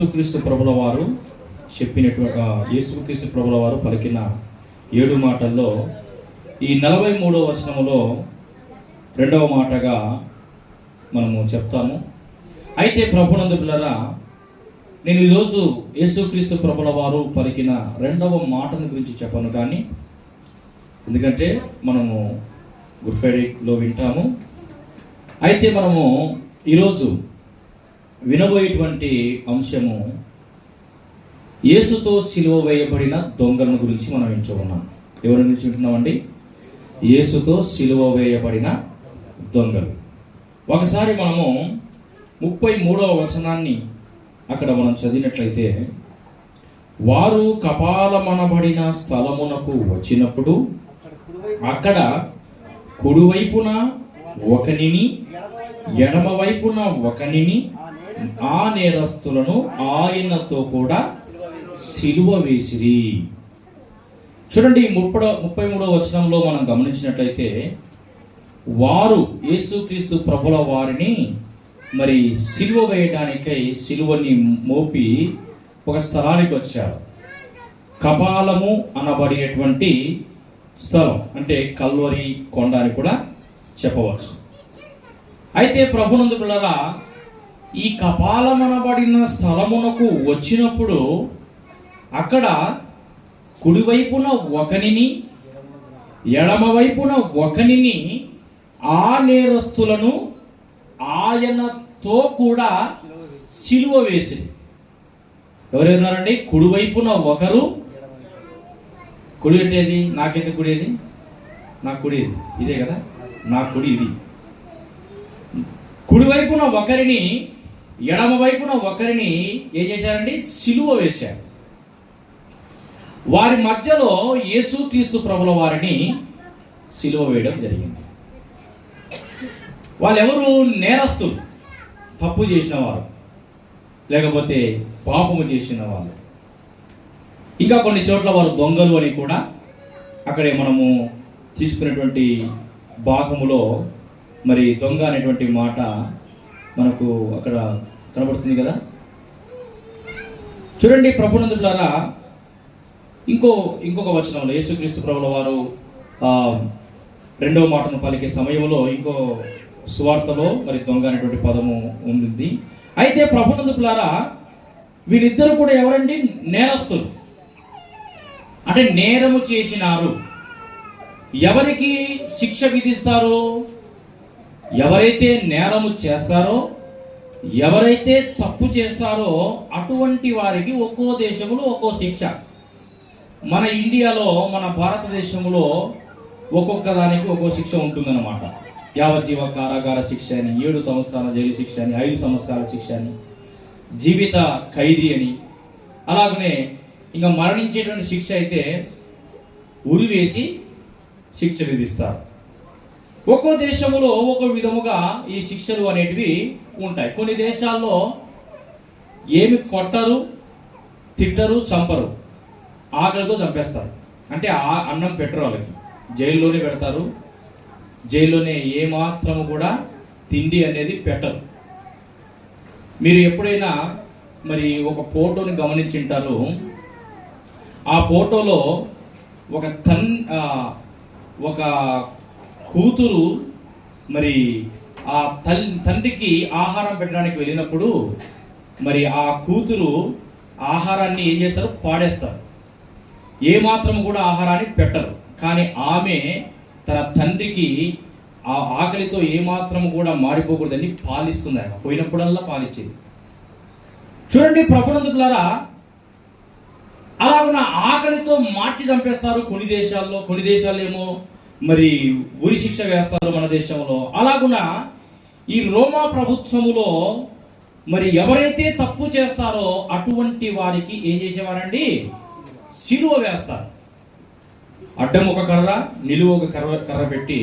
యేసుక్రీస్తు ప్రభుల వారు యేసుక్రీస్తు ప్రభుల వారు పలికిన 7 మాటల్లో ఈ 43వ వచనములో 2వ మాటగా మనము చెప్తాము. అయితే ప్రభునందు పిల్లరా, నేను ఈరోజు యేసుక్రీస్తు ప్రభుల వారు పలికిన 2వ మాటను గురించి చెప్పను, కానీ ఎందుకంటే మనము గుడ్ ఫ్రైడేలో వింటాము. అయితే మనము ఈరోజు వినబోయేటువంటి అంశము యేసుతో సిలువ వేయబడిన దొంగలను గురించి మనం వింటున్నాం. ఎవరి గురించి వింటున్నామండి? యేసుతో సిలువ వేయబడిన దొంగలు. ఒకసారి మనము 33వ వచనాన్ని అక్కడ మనం చదివినట్లయితే, వారు కపాలమనబడిన స్థలమునకు వచ్చినప్పుడు అక్కడ కుడివైపున ఒకనిని ఎడమ వైపున ఒకనిని ఆ నేరస్తులను ఆయనతో కూడా సిలువ వేసిరి. చూడండి, 33వ వచనంలో మనం గమనించినట్లయితే, వారు యేసుక్రీస్తు ప్రభుల వారిని మరి సిలువ వేయడానికై సిలువని మోపి ఒక స్థలానికి వచ్చారు. కపాలము అనబడినటువంటి స్థలం, అంటే కల్వరి కొండ అని కూడా చెప్పవచ్చు. అయితే ప్రభునందు పిల్లరా, ఈ కపాలమనబడిన స్థలమునకు వచ్చినప్పుడు అక్కడ కుడివైపున ఒకనిని ఎడమ వైపున ఒకనిని ఆ నేరస్తులను ఆయనతో కూడా సిలువ వేసిరి. ఎవరెవరున్నారండి? కుడివైపున ఒకరు. కుడి అంటే ఏది? నాకైతే కుడి ఏది? నా కుడి ఇది, ఇదే కదా నా కుడి ఇది. కుడివైపున ఒకరిని ఎడమ వైపున ఒకరిని ఏం చేశారండి? సిలువ వేశారు. వారి మధ్యలో యేసుక్రీస్తు ప్రభుల వారిని సిలువ వేయడం జరిగింది. వాళ్ళెవరు? నేరస్తులు, తప్పు చేసిన వారు, లేకపోతే పాపము చేసిన వాళ్ళు. ఇంకా కొన్ని చోట్ల వారు దొంగలు అని కూడా అక్కడే మనము తీసుకున్నటువంటి భాగములో మరి దొంగ అనేటువంటి మాట మనకు అక్కడ కనబడుతుంది కదా. చూడండి ప్రభునందు పిల్లరా, ఇంకొక వచనంలో యేసుక్రీస్తు ప్రభుల వారు 2వ మాటను పలికే సమయంలో ఇంకో సువార్తలో మరి దొంగ అనేటువంటి పదము ఉంది. అయితే ప్రభునందు పిల్లరా, వీళ్ళిద్దరు కూడా ఎవరండి? నేరస్తులు, అంటే నేరము చేసినారు. ఎవరికి శిక్ష విధిస్తారు? ఎవరైతే నేరము చేస్తారో, ఎవరైతే తప్పు చేస్తారో అటువంటి వారికి ఒక్కో దేశంలో ఒక్కో శిక్ష. మన ఇండియాలో, మన భారతదేశంలో ఒక్కొక్క దానికి ఒక్కో శిక్ష ఉంటుందన్నమాట. యావజ్జీవ కారాగార శిక్ష అని, 7 సంవత్సరాల జైలు శిక్ష అని, 5 సంవత్సరాల శిక్ష అని, జీవిత ఖైదీ అని, అలాగనే ఇంకా మరణించేటువంటి శిక్ష అయితే ఉరివేసి శిక్ష విధిస్తారు. ఒక్కో దేశంలో ఒక్కో విధముగా ఈ శిక్షలు అనేటివి ఉంటాయి. కొన్ని దేశాల్లో ఏమి కొట్టరు, తిట్టరు, చంపరు, ఆకలితో చంపేస్తారు. అంటే అన్నం పెట్టరు వాళ్ళకి, జైల్లోనే పెడతారు. జైల్లోనే ఏమాత్రము కూడా తిండి అనేది పెట్టరు. మీరు ఎప్పుడైనా మరి ఒక ఫోటోని గమనించింటారు. ఆ ఫోటోలో ఒక కూతురు మరి ఆ తండ్రికి ఆహారం పెట్టడానికి వెళ్ళినప్పుడు మరి ఆ కూతురు ఆహారాన్ని ఏం చేస్తారు? పాడేస్తారు. ఏమాత్రం కూడా ఆహారాన్ని పెట్టరు. కానీ ఆమె తన తండ్రికి ఆ ఆకలితో ఏమాత్రం కూడా మాడిపోకూడదని పాలిస్తుంది. ఆమె పోయినప్పుడల్లా పాలిచ్చేది. చూడండి ప్రభునందులారా, అలాగున్న ఆకలితో మార్చి చంపేస్తారు కొన్ని దేశాల్లో. కొన్ని దేశాల్లో ఏమో మరి ఉరి శిక్ష వేస్తారు మన దేశంలో. అలాగున ఈ రోమా ప్రభుత్వములో మరి ఎవరైతే తప్పు చేస్తారో అటువంటి వారికి ఏం చేసేవారండి? సిలువ వేస్తారు. అడ్డం ఒక కర్ర, నిలువ ఒక కర్ర పెట్టి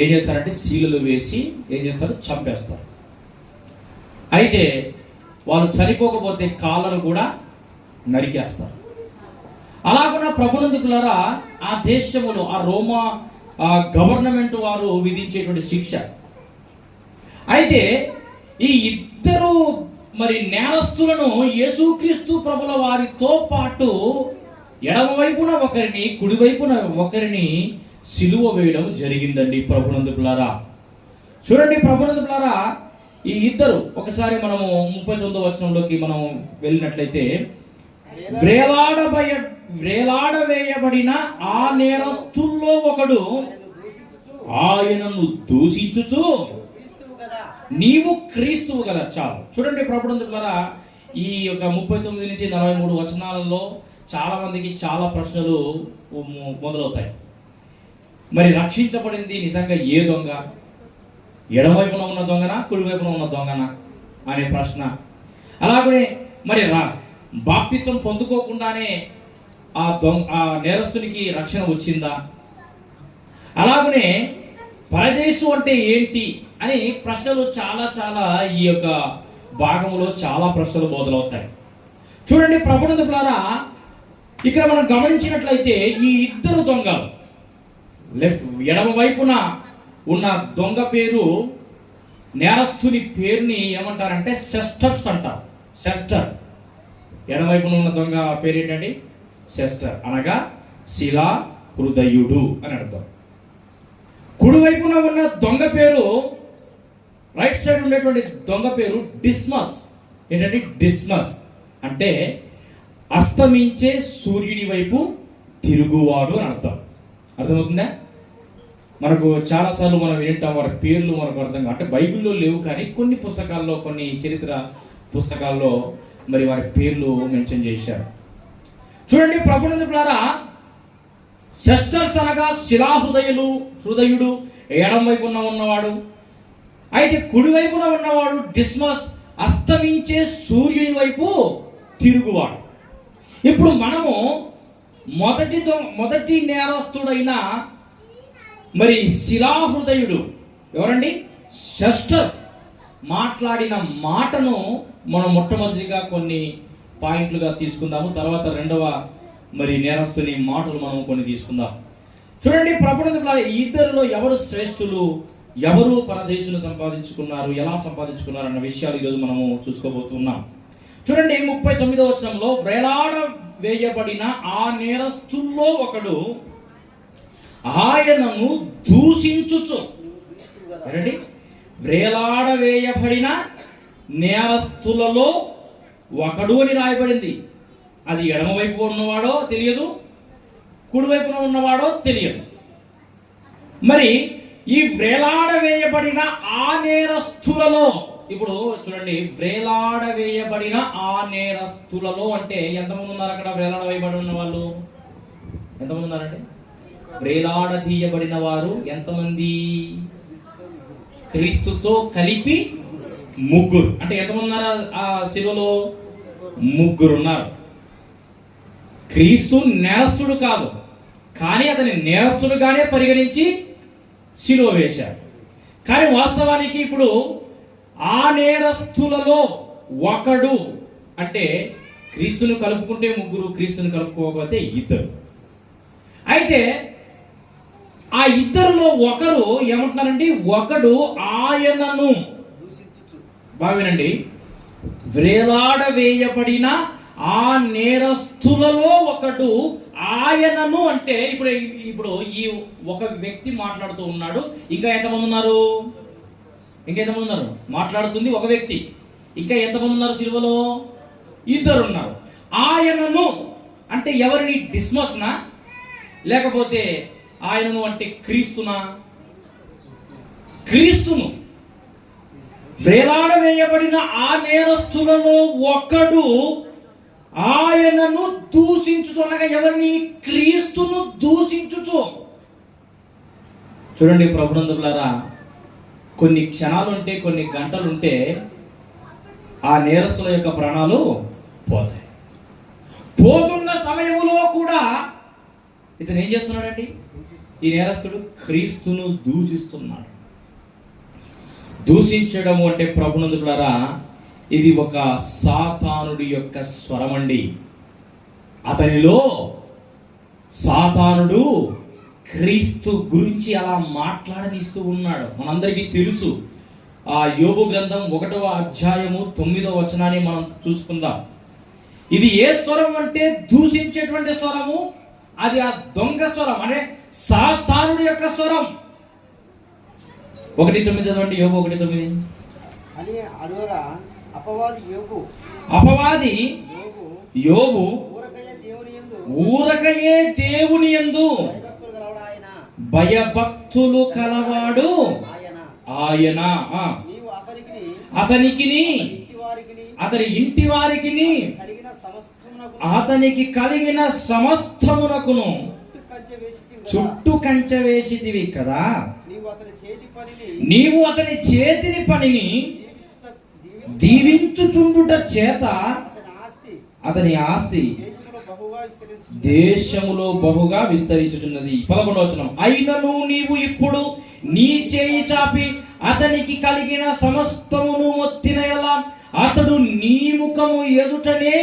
ఏం చేస్తారంటే శీలలు వేసి ఏం చేస్తారు? చంపేస్తారు. అయితే వాళ్ళు చనిపోకపోతే కాళ్ళను కూడా నరికేస్తారు. అలాగున్న ప్రభునందుకులారా, ఆ దేశములో ఆ రోమా గవర్నమెంట్ వారు విధించేటువంటి శిక్ష. అయితే ఈ ఇద్దరు మరి నేరస్తులను యేసుక్రీస్తు ప్రభుల వారితో పాటు ఎడమ వైపున ఒకరిని, కుడివైపున ఒకరిని సిలువ వేయడం జరిగిందండి ప్రభునందులారా. చూడండి ప్రభునందులారా, ఈ ఇద్దరు, ఒకసారి మనము 39వ వచనంలోకి మనం వెళ్ళినట్లయితే, వేలాడవేయబడిన ఆ నేరస్తుల్లో ఒకడు ఆయనను దూషించుచు నీవు క్రీస్తువు కదా. చాలు. చూడండి ప్రభునందులారా, ఈ యొక్క 39 నుంచి 43 వచనాలలో చాలా మందికి చాలా ప్రశ్నలు మొదలవుతాయి. మరి రక్షించబడింది నిజంగా ఏ దొంగ? ఎడమవైపున ఉన్న దొంగనా, కుడివైపున ఉన్న దొంగనా అనే ప్రశ్న. అలాగనే మరి బాప్తిసం పొందుకోకుండానే ఆ నేరస్తునికి రక్షణ వచ్చిందా? అలాగనే పరదేశు అంటే ఏంటి అని ప్రశ్నలు చాలా ఈ యొక్క భాగంలో చాలా ప్రశ్నలు మొదలవుతాయి. చూడండి ప్రభునందులారా, ఇక్కడ మనం గమనించినట్లయితే ఈ ఇద్దరు దొంగలు, ఎడమ వైపున ఉన్న దొంగ పేరు, నేరస్తుని పేరుని ఏమంటారంటే సెస్టర్స్ అంటారు. సెస్టర్. ఎడమవైపున ఉన్న దొంగ పేరు ఏంటండి? సెస్టర్, అనగా శిలా హృదయుడు అని అర్థం. కుడివైపున ఉన్న దొంగ పేరు, రైట్ సైడ్ ఉండేటువంటి దొంగ పేరు డిస్మస్. ఏంటంటే డిస్మస్ అంటే అస్తమించే సూర్యుని వైపు తిరుగువాడు అని అర్థం. అర్థమవుతుందా? మనకు చాలాసార్లు మనం వింటాం, వారి పేర్లు మనకు అర్థం కాదు. అంటే బైబిల్లో లేవు, కానీ కొన్ని పుస్తకాల్లో, కొన్ని చరిత్ర పుస్తకాల్లో మరి వారి పేర్లు మెన్షన్ చేశారు. చూడండి ప్రభునందులారా, సెస్టర్స్ అనగా హృదయుడు ఎడం వైపున ఉన్నవాడు. అయితే కుడివైపున ఉన్నవాడు డిస్మస్, అస్తమించే సూర్యుని వైపు తిరుగువాడు. ఇప్పుడు మనము మొదటి నేరస్తుడైన మరి శిలాహృదయుడు ఎవరండి? సెస్టర్ మాట్లాడిన మాటను మనం మొట్టమొదటిగా కొన్ని పాయింట్లుగా తీసుకుందాము. తర్వాత రెండవ మరి నేరస్తుని మాటలు మనం కొన్ని తీసుకుందాం. చూడండి ప్రభునందులారా, ఈ ఇద్దరిలో ఎవరు శ్రేష్ఠులు, ఎవరు పరదేశులు సంపాదించుకున్నారు, ఎలా సంపాదించుకున్నారు అన్న విషయాలు ఈరోజు మనము చూసుకోబోతున్నాం. చూడండి 39వ వచనంలో, వేలాడవేయబడిన ఆ నేరస్తుల్లో ఒకడు ఆయనను దూషించుచు. వేలాడవేయబడిన నేరస్తులలో ఒకడు అని రాయబడింది. అది ఎడమవైపు ఉన్నవాడో తెలియదు, కుడివైపున ఉన్నవాడో తెలియదు. మరి ఈ వేలాడవేయబడిన ఆ నేరస్తులలో, ఇప్పుడు చూడండి, వేలాడవేయబడిన ఆ నేరస్తులలో అంటే ఎంతమంది ఉన్నారు అక్కడ? వేలాడవేయబడి ఉన్న వాళ్ళు ఎంతమంది ఉన్నారండి? వేలాడదీయబడిన వారు ఎంతమంది? క్రీస్తుతో కలిపి ముగ్గురు. అంటే ఎంతమంది ఉన్నారు ఆ శిలువలో? ముగ్గురు ఉన్నారు. క్రీస్తు నేరస్తుడు కాదు, కానీ అతని నేరస్తుడుగానే పరిగణించి శిలువ వేశారు. కానీ వాస్తవానికి ఇప్పుడు ఆ నేరస్తులలో ఒకడు అంటే క్రీస్తును కలుపుకుంటే ముగ్గురు, క్రీస్తును కలుపుకోకపోతే ఇద్దరు. అయితే ఆ ఇద్దరులో ఒకరు ఏమంటున్నారండి? ఒకడు ఆయనను, బావినండి, వేలాడవేయబడిన ఆ నేరస్తులలో ఒకడు ఆయనను అంటే ఇప్పుడు ఈ ఒక వ్యక్తి మాట్లాడుతూ ఉన్నాడు. ఇంకా ఎంతమంది ఉన్నారు? మాట్లాడుతుంది ఒక వ్యక్తి. ఇంకా ఎంతమంది ఉన్నారు సిలువలో? ఇద్దరు ఉన్నారు. ఆయనను అంటే ఎవరిని? డిస్మస్నా, లేకపోతే ఆయనను అంటే క్రీస్తునా? క్రీస్తును. వేలాడవేయబడిన ఆ నేరస్తులలో ఒకడు ఆయనను దూషించుచు, అనగా ఎవరిని? క్రీస్తును దూషించుచు. చూడండి ప్రభునందులారా, కొన్ని క్షణాలుంటే, కొన్ని గంటలుంటే ఆ నేరస్తుల యొక్క ప్రాణాలు పోతాయి. పోతున్న సమయంలో కూడా ఇతను ఏం చేస్తున్నాడండి? ఈ నేరస్తుడు క్రీస్తును దూషిస్తున్నాడు. దూషించడము అంటే ప్రభునందులారా, ఇది ఒక సాతానుడి యొక్క స్వరం అండి. అతనిలో సాతానుడు క్రీస్తు గురించి అలా మాట్లాడనిస్తూ ఉన్నాడు. మనందరికీ తెలుసు, ఆ యోబు గ్రంథం 1వ అధ్యాయము 9వ వచనాన్ని మనం చూసుకుందాం. ఇది ఏ స్వరం అంటే దూషించేటువంటి స్వరము, అది ఆ దొంగ స్వరం, అంటే సాతానుడి యొక్క స్వరం. 1:9 చదవండి, యోబు 1:9. అని అడగగా అపవాది యోబు ఊరకయే దేవుని యందు భయభక్తులు కలవాడు ఆయన, అతనికిని అతని ఇంటి వారికిని అతనికి కలిగిన సమస్తమునకును చుట్టూ కంచె వేసితివి కదా. నీవు అతని చేతిని పనిని దీవించుచుండుట చేత అతని ఆస్తి దేశములో బహుగా విస్తరించుచున్నది. 11వ వచనం. అయినను నీవు ఇప్పుడు నీ చేయి చాపి అతనికి కలిగిన సమస్తమును మొత్తిన యెడల అతడు నీ ముఖము ఎదుటనే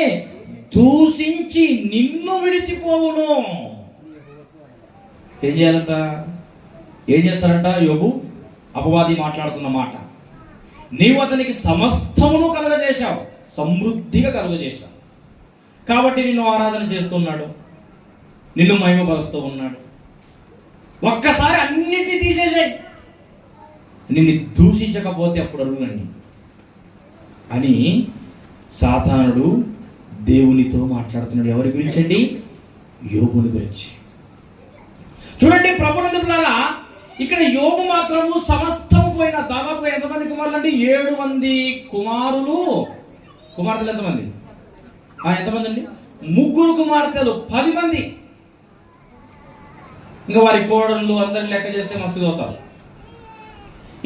దూషించి నిన్ను విడిచిపోవును. ఏం చేయాలంట? ఏం చేస్తారంట? యోబు అపవాది మాట్లాడుతున్న మాట. నీవు అతనికి సమస్తమును కలుగజేశావు, సమృద్ధిగా కలుగజేశావు, కాబట్టి నిన్ను ఆరాధన చేస్తున్నాడు, నిన్ను మహిమపరుస్తూ ఉన్నాడు. ఒక్కసారి అన్నిటినీ తీసేసాయి, నిన్ను దూషించకపోతే అప్పుడు అడుగునండి అని సాతానుడు దేవునితో మాట్లాడుతున్నాడు. ఎవరి గురించి అండి? యోబుని గురించి. చూడండి ప్రభునందులారా, ఇక్కడ యోబు మాత్రము సమస్తము పోయిన, దాదాపు ఎంతమంది కుమారులు అండి? 7 మంది కుమారులు. కుమార్తెలు ఎంతమంది? ఎంతమంది అండి? 3 కుమార్తెలు, 10 మంది. ఇంకా వారి కోడళ్ళు అందరిని లెక్క చేస్తే మస్తు అవుతారు.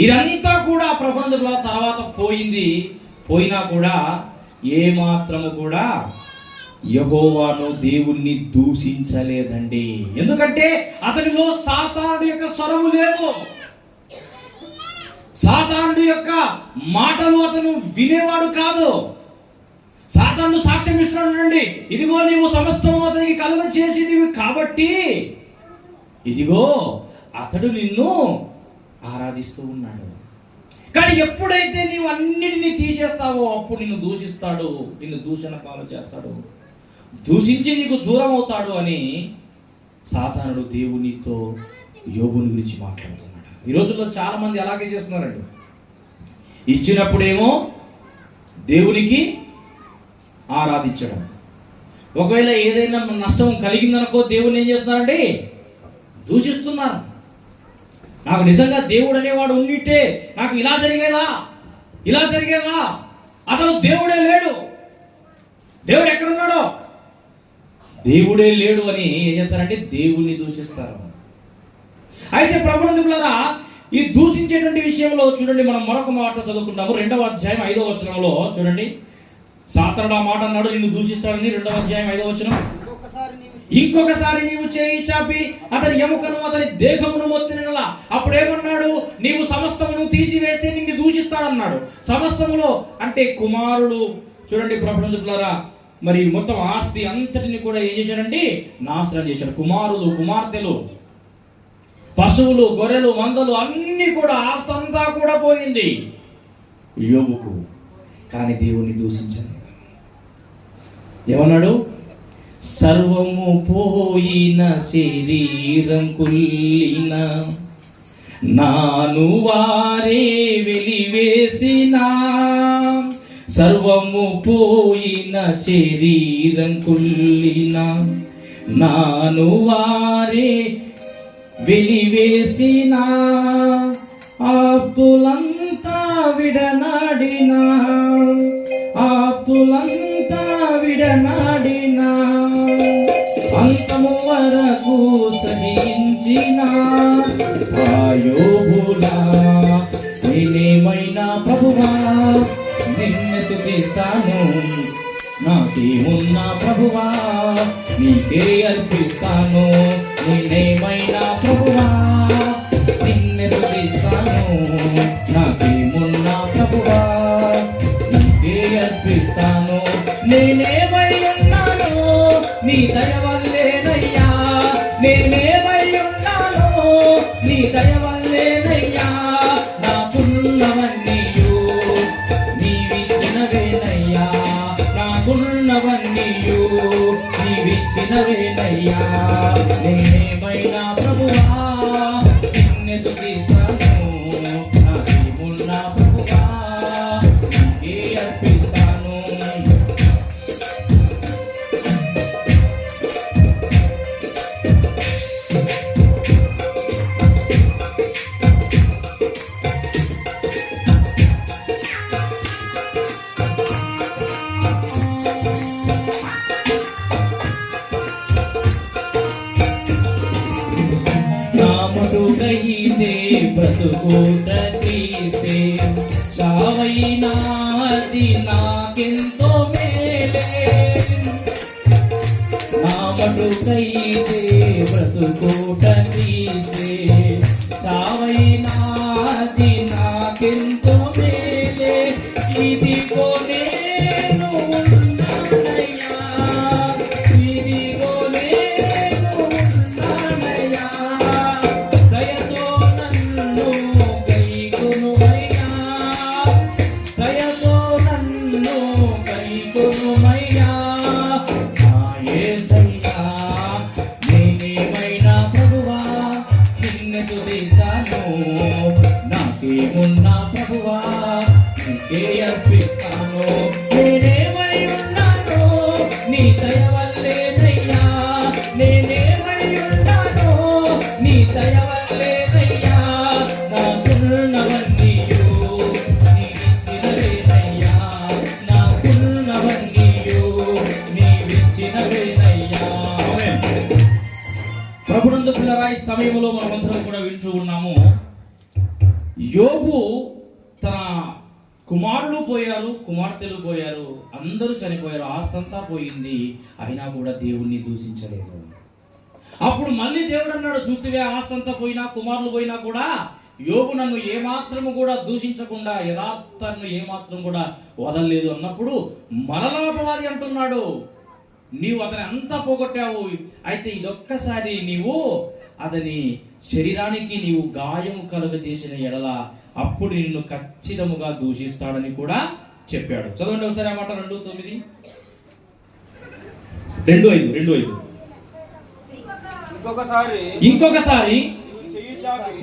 ఇదంతా కూడా ప్రభునందుల తర్వాత పోయింది. పోయినా కూడా ఏ మాత్రము కూడా యెహోవాను దేవుణ్ణి దూషించలేదండి. ఎందుకంటే అతనిలో సాతానుడి యొక్క స్వరము లేవు, సాతానుడి యొక్క మాటలు అతను వినేవాడు కాదు. సాతానుడు సాక్ష్యం ఇస్తున్నాడు, ఇదిగో నీవు సమస్తము అతనికి కలుగ చేసింది కాబట్టి ఇదిగో అతడు నిన్ను ఆరాధిస్తూ ఉన్నాడు. కానీ ఎప్పుడైతే నీవు అన్నిటినీ తీసేస్తావో అప్పుడు నిన్ను దూషిస్తాడు, నిన్ను దూషణ పాలు చేస్తాడు, దూషించి నీకు దూరం అవుతాడు అని సాతానుడు దేవునితో యోబుని గురించి మాట్లాడుతున్నాడు. ఈ రోజుల్లో చాలా మంది అలాగే చేస్తున్నారండి. ఇచ్చినప్పుడేమో దేవునికి ఆరాధించడం, ఒకవేళ ఏదైనా నష్టం కలిగిందనుకో దేవుని ఏం చేస్తున్నారండి? దూషిస్తున్నారు. నాకు నిజంగా దేవుడు అనేవాడు ఉండితే నాకు ఇలా జరిగేదా, అసలు దేవుడే లేడు, దేవుడు ఎక్కడున్నాడో, దేవుడే లేడు అని ఏం చేస్తారంటే దేవుణ్ణి దూషిస్తారు. అయితే ప్రభునందులారా, ఈ దూషించేటువంటి విషయంలో చూడండి, మనం మరొక మాట చదువుకుంటాము. 2వ అధ్యాయం 5వ వచనంలో చూడండి, సాతానుడు ఆ మాట అన్నాడు, నిన్ను దూషిస్తాడని. 2వ అధ్యాయం 5వ వచనం. ఇంకొకసారి నీవు చేయి చాపి అతని ఎముకను అతని దేహమును మొత్తినలా. అప్పుడు ఏమన్నాడు? నీవు సమస్తమును తీసివేస్తే నిన్ను దూషిస్తాడన్నాడు. సమస్తములో అంటే కుమారుడు. చూడండి ప్రభునందులారా, మరి మొత్తం ఆస్తి అంతటిని కూడా ఏం చేశాడండి? నాశనం చేశాడు. కుమారులు, కుమార్తెలు, పశువులు, గొర్రెలు, మందలు అన్ని కూడా, ఆస్తి అంతా కూడా పోయింది యోబుకు. కానీ దేవుణ్ణి దూషించాడు. ఏమన్నాడు? సర్వము పోయిన శరీరం కుల్లిన నాను వారే వెలివేసిన, సర్వము పోయిన శరీరం కుల్లిన నాను వారే వెలివేసిన, ఆప్తులంతా విడనాడిన, ఆప్తులంతా విడనాడిన, అంతము వరకు సహించిన యోబులా నేనేమైనా ప్రభువా నిన్ను స్తుతిస్తాను, నాకేమున్నా ప్రభువా నీకే అర్పిస్తాను, నేనేమైనా ప్రభువా నిన్ను స్తుతిస్తాను, నాకేమున్నా ప్రభువా నీకే అర్పిస్తాను. నేనేమై ఉన్నాను నీ దయ వల్లేనయ్యా, నేనేమై ఉన్నాను నీ దయ వల్లేనయ్యా, నాకున్నవన్నీ ఉన్నవన్నీయు నీవిచ్చినవేనయ్యా. నేనేమైనా ప్రభువా నిన్ను స్తుతిస్తాను, నాకేమున్న ప్రభువా నీకే అర్పిస్తాను. నామటుకైతే బ్రతుకుట తీస్తే చావైనాది నాకెంతో మేలే. నామటుకైతే బ్రతుకుట తీస్తే చావైనాది నాకెంతో మేలే. ఇదిగో నేను ఉన్నానయ్యా, ఇదిగో నేను ఉన్నానయ్యా, దయతో నన్ను గైకొనుమయ్యా, దయతో నన్ను గైకొనుమయ్యా. నా యేసయ్యా నేనేమైనా ప్రభువా నిన్ను స్తుతిస్తాను, నాకేమున్నా ప్రభువా నీకే అర్పిస్తాను. నేనేమై ఉన్నాను నీ దయ వల్లేనయ్యా, నేనేమై ఉన్నాను నీ దయ వల్లేనయ్యా. నాకున్నవన్నీయు నీవిచ్చినవేనయ్యా, నాకున్నవన్నీయు నీవిచ్చినవేనయ్యా. ఆమేన్. ప్రభునందు పిల్లరా, ఈ సమయంలో మనమందరం కూడా వింటూ ఉన్నాము, యోబు తన కుమారులు పోయారు, కుమార్తెలు పోయారు, అందరూ చనిపోయారు, ఆస్తంతా పోయింది, అయినా కూడా దేవుణ్ణి దూషించలేదు. అప్పుడు మళ్ళీ దేవుడు అన్నాడు, చూస్తే ఆస్తంతా పోయినా కుమారులు పోయినా కూడా యోబు నన్ను ఏమాత్రము కూడా దూషించకుండా యథార్థను ఏమాత్రం కూడా వదలలేదు అన్నప్పుడు మరలా అపవాది అంటున్నాడు, నీవు అతని అంతా పోగొట్టావు, అయితే ఇదొక్కసారి నీవు అతని శరీరానికి నీవు గాయము కలుగజేసిన ఎడల అప్పుడు నిన్ను ఖచ్చితముగా దూషిస్తాడని కూడా చెప్పాడు. చదవండి ఒకసారి ఆ మాట. 2:9, 2:5. ఇంకొకసారి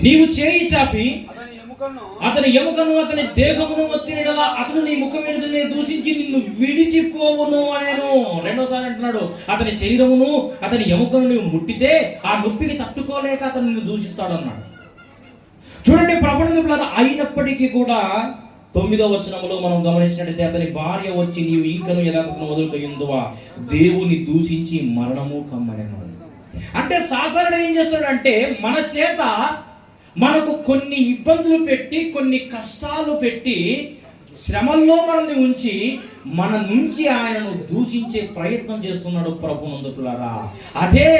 నీవు చేయి చాపి అతని ఎముకను అతని దేహమును ఒత్తినడల అతను నీ ముఖం ఎదుటనే దూషించి నిన్ను విడిచిపోవును అనేను. రెండోసారి అంటున్నాడు, అతని శరీరమును అతని ఎముకను నీవు ముట్టితే ఆ నొప్పికి తట్టుకోలేక అతను నిన్ను దూషిస్తాడు అన్నాడు. చూడండి ప్రభుత్వ అయినప్పటికీ కూడా 9వ వచనములో మనం గమనించినట్లయితే అతని భార్య వచ్చి నీవు ఇంకను యథార్థను వదులుకొందువా దేవుని దూషించి మరణము కమ్మనెను. అంటే సాధారణ ఏం చేస్తాడంటే మన చేత మనకు కొన్ని ఇబ్బందులు పెట్టి కొన్ని కష్టాలు పెట్టి శ్రమల్లో మనల్ని ఉంచి మన నుంచి ఆయనను దూషించే ప్రయత్నం చేస్తున్నాడు ప్రభునందుకులారా. అదే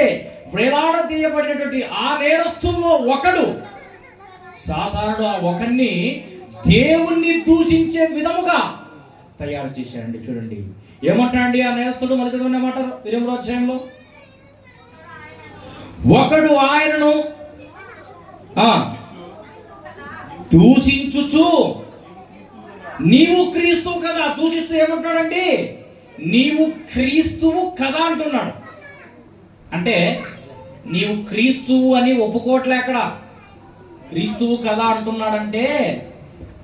వేలాడదీయబడినటువంటి ఆ నేరస్తుల్లో ఒకడు సాధారణ ఆ ఒకరిని దేవుణ్ణి దూషించే విధముగా తయారు చేశాడండి. చూడండి ఏమంటాడండి ఆ నేరస్తుడు, మన చదవండి మాట 8వ అధ్యాయంలో. ఒకడు ఆయనను దూషించుచు నీవు క్రీస్తువు కదా, దూషిస్తూ ఏమంటున్నాడండి, నీవు క్రీస్తువు కదా అంటున్నాడు. అంటే నీవు క్రీస్తువు అని ఒప్పుకోవట్లే, అక్కడ క్రీస్తువు కదా అంటున్నాడంటే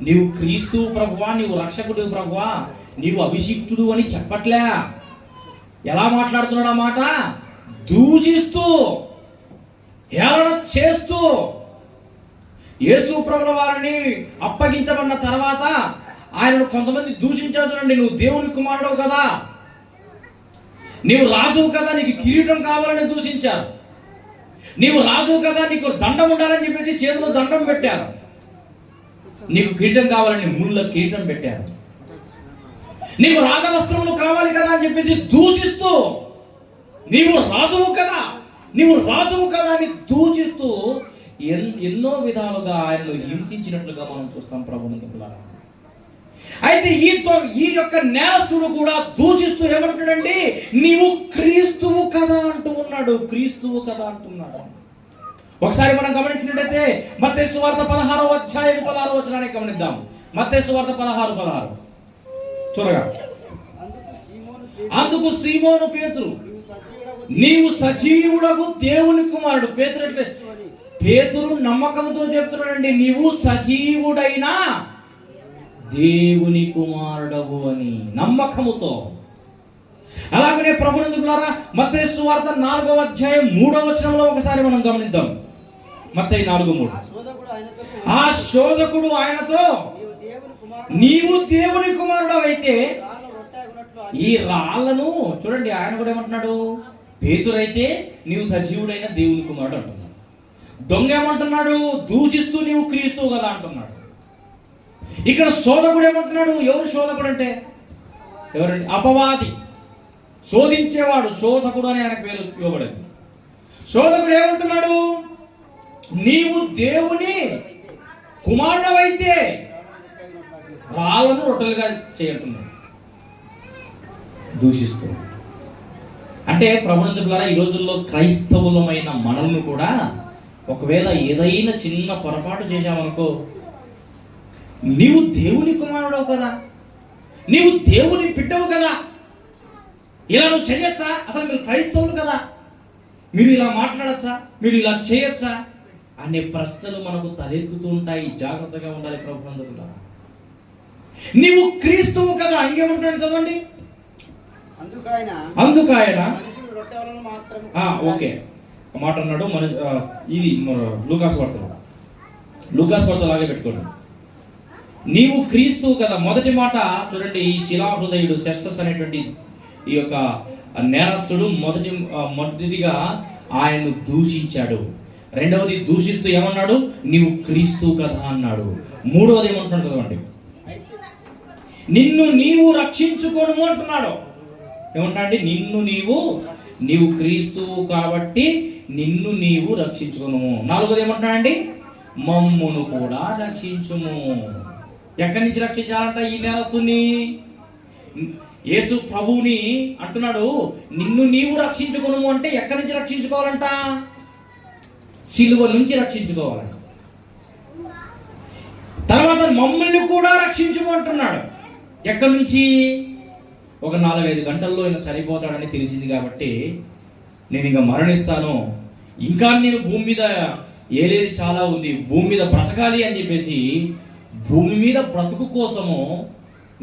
నీవు క్రీస్తువు ప్రభువా, నీవు రక్షకుడు ప్రభువా, నీవు అభిషిక్తుడు అని చెప్పట్లే. ఎలా మాట్లాడుతున్నాడు ఆ మాట, దూషిస్తూ హేళన చేస్తూ. యేసు ప్రభుల వారిని అప్పగించబడిన తర్వాత ఆయనను కొంతమంది దూషించేస్తున్నాండి, నువ్వు దేవుని కుమారుడు కదా, నీవు రాజువు కదా, నీకు కిరీటం కావాలని దూషించారు, నీవు రాజువు కదా, నీకు దండం ఉండాలని చెప్పేసి చేతిలో దండం పెట్టారు, నీకు కిరీటం కావాలని ముళ్ళ కిరీటం పెట్టారు, నీకు రాజవస్త్రములు కావాలి కదా అని చెప్పేసి దూషిస్తూ, నీవు రాజువు కదా, నీవు రాజువు కదా అని దూషిస్తూ ఎన్నో విధాలుగా ఆయనను హింసించినట్లుగా మనం చూస్తాం ప్రభునందుకులారా. అయితే ఈ యొక్క నేరస్తుడు కూడా దూషిస్తూ ఏమంటున్నాడండి, నీవు క్రీస్తువు కదా అంటూ ఉన్నాడు, క్రీస్తువు కదా అంటున్నాడు. ఒకసారి మనం గమనించినట్లయితే మత్తయి సువార్త 16వ అధ్యాయం 16వ వచనాన్ని గమనిద్దాం. మత్తయి సువార్త 16:16 చూడగా. అందుకు సీమోను పేతురు, నీవు సజీవుడకు దేవుని కుమారుడు. పేతురు నమ్మకంతో చెప్తున్నాడండి, నీవు సజీవుడైన దేవుని కుమారుడవు అని నమ్మకముతో. అలాగనే ప్రభునందుకులారా మత్తయి సువార్త 4వ అధ్యాయం 3వ వచనంలో ఒకసారి మనం గమనిద్దాం. మత్తయి 4:3. ఆ శోధకుడు ఆయనతో, నీవు దేవుని కుమారుడవైతే ఈ రాళ్లను, చూడండి ఆయన కూడా ఏమంటున్నాడు, పేతురైతే నీవు సజీవుడైన దేవుని కుమారుడు అంటున్నాడు. దొంగ ఏమంటున్నాడు, దూషిస్తూ నీవు క్రీస్తువు కదా అంటున్నాడు. ఇక్కడ శోధకుడు ఏమంటున్నాడు, ఎవరు శోధకుడు అంటే ఎవరండి? అపవాది, శోధించేవాడు, శోధకుడు అని ఆయన పేరు ఇవ్వబడింది. శోధకుడు ఏమంటున్నాడు, నీవు దేవుని కుమారుడవైతే రాళ్ళను రొట్టెలుగా చేయంటున్నాడు, దూషిస్తూ. అంటే ప్రభునందులారా ఈ రోజుల్లో క్రైస్తవులమైన మనల్ని కూడా ఒకవేళ ఏదైనా చిన్న పొరపాటు చేశామనుకో, నీవు దేవుని కుమారుడవు కదా, నీవు దేవుని బిడ్డవు కదా, ఇలా నువ్వు చేయొచ్చా, అసలు మీరు క్రైస్తవులు కదా, మీరు ఇలా మాట్లాడచ్చా, మీరు ఇలా చేయొచ్చా అనే ప్రశ్నలు మనకు తలెత్తుతూ ఉంటాయి. జాగ్రత్తగా ఉండాలి ప్రభునందులారా. నీవు క్రీస్తువు కదా, ఇంకేమంటున్నాడు చదవండి. అందుకాయన ఓకే మాట అన్నాడు. మన ఇది లూకాసు వార్త లాగే పెట్టుకోండి. నీవు క్రీస్తువు కదా. మొదటి మాట చూడండి, ఈ శిలాహృదయుడు సెస్టస్ అనేటువంటి ఈ యొక్క నేరస్తుడు మొదటిగా ఆయన్ను దూషించాడు. రెండవది దూషిస్తూ ఏమన్నాడు, నీవు క్రీస్తువు కదా అన్నాడు. మూడవది ఏమంటున్నాడు చదవండి, నిన్ను నీవు రక్షించుకోను అంటున్నాడు. ఏమంటాండి, నీవు క్రీస్తువు కాబట్టి నిన్ను నీవు రక్షించుకోను. నాలుగోది ఏమంటున్నాడండి, మమ్మును కూడా రక్షించుము. ఎక్కడి నుంచి రక్షించాలంట ఈ నేరస్తుని? యేసు ప్రభువుని అంటున్నాడు, నిన్ను నీవు రక్షించుకోను అంటే ఎక్కడి నుంచి రక్షించుకోవాలంట? సిలువ నుంచి రక్షించుకోవాలంట. తర్వాత మమ్మల్ని కూడా రక్షించుము అంటున్నాడు. ఎక్కడి నుంచి? ఒక 4-5 గంటల్లో ఆయన చనిపోతాడని తెలిసింది కాబట్టి నేను ఇంకా మరణిస్తాను, ఇంకా నేను భూమి మీద ఏలేది చాలా ఉంది, భూమి మీద బ్రతకాలి అని చెప్పేసి భూమి మీద బ్రతుకు కోసము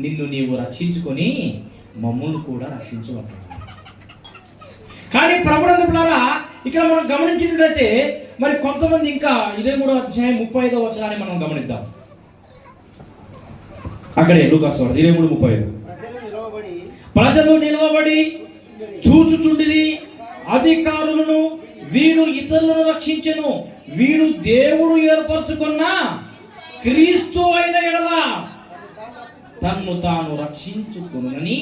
నిన్ను నీవు రక్షించుకొని మమ్మల్ని కూడా రక్షించమంటున్నాడు. కానీ ప్రభునందులారా ఇక్కడ మనం గమనించినట్లయితే మరి కొంతమంది ఇంకా 23వ అధ్యాయం 35వ వచనాన్ని మనం గమనిద్దాం. అక్కడే లూకాసు వార్త 23:35. ప్రజలు నిలవబడి చూచుచుండిరి, అధికారులను, వీడు ఇతరులను రక్షించెను, వీడు దేవుడు ఏర్పరచుకున్న క్రీస్తు అయిన ఎడల తన్ను తాను రక్షించుకునని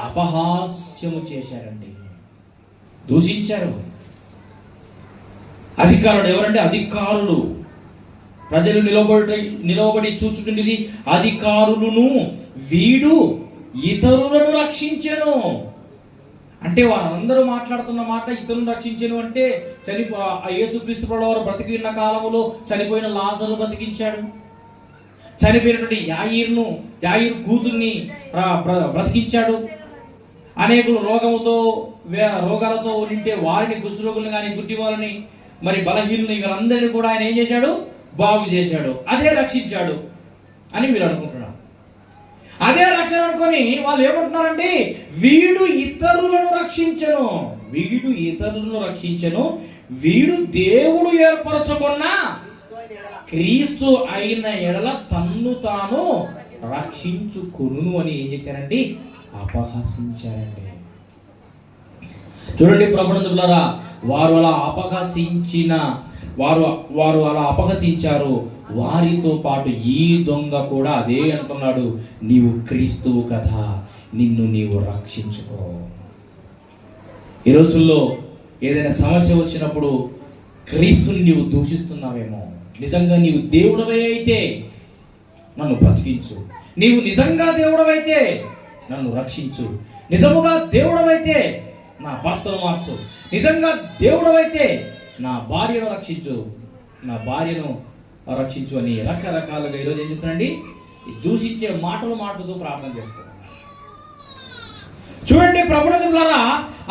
అపహాస్యము చేశారండి, దూషించారు. అధికారులు ఎవరంటే? అధికారులు. ప్రజలు నిలవబడి చూచుచుండిరి, అధికారులను, వీడు ఇతరులను రక్షించెను. అంటే వారందరూ మాట్లాడుతున్న మాట ఇతరులను రక్షించెను అంటే యేసుక్రీస్తు ప్రభువారు బ్రతికి ఉన్న కాలంలో చనిపోయిన లాజరు బ్రతికించాడు, చనిపోయినటువంటి యాయిరు కూతుర్ని బ్రతికించాడు, అనేకులు రోగాలతో ఉంటే వారిని, కుష్ఠరోగుల్ని కానీ గుడ్డి వాళ్ళని, మరి బలహీనుని, వీళ్ళందరినీ కూడా ఆయన ఏం చేశాడు? బాగు చేశాడు. అదే రక్షించాడు అని మీరు అనుకుంటున్నారు. అదే రక్షణ అనుకొని వాళ్ళు ఏమంటున్నారండి, వీడు ఇతరులను రక్షించెను, వీడు దేవుడు ఏర్పరచుకున్న క్రీస్తు అయిన ఎడల తన్ను తాను రక్షించుకొను అని ఏం చేశారండి? అపహసించారండి. చూడండి ప్రభునందులారా, వారు అలా అపహసించారు. వారితో పాటు ఈ దొంగ కూడా అదే అంటున్నాడు, నీవు క్రీస్తువు కదా, నిన్ను నీవు రక్షించుకో. ఈ రోజుల్లో ఏదైనా సమస్య వచ్చినప్పుడు క్రీస్తుని నీవు దూషిస్తున్నావేమో. నిజంగా నీవు దేవుడవే అయితే నన్ను బ్రతికించు, నీవు నిజంగా దేవుడవైతే నన్ను రక్షించు, నిజముగా దేవుడవైతే నా భర్తను మార్చు, నిజంగా దేవుడవైతే నా భార్యను రక్షించు అని రకరకాలుగా ఈరోజు ఏం చేస్తానండి, దూషించే మాటలు మాట్లాడుతూ ప్రార్థన చేస్తారు. చూడండి ప్రభువులారా,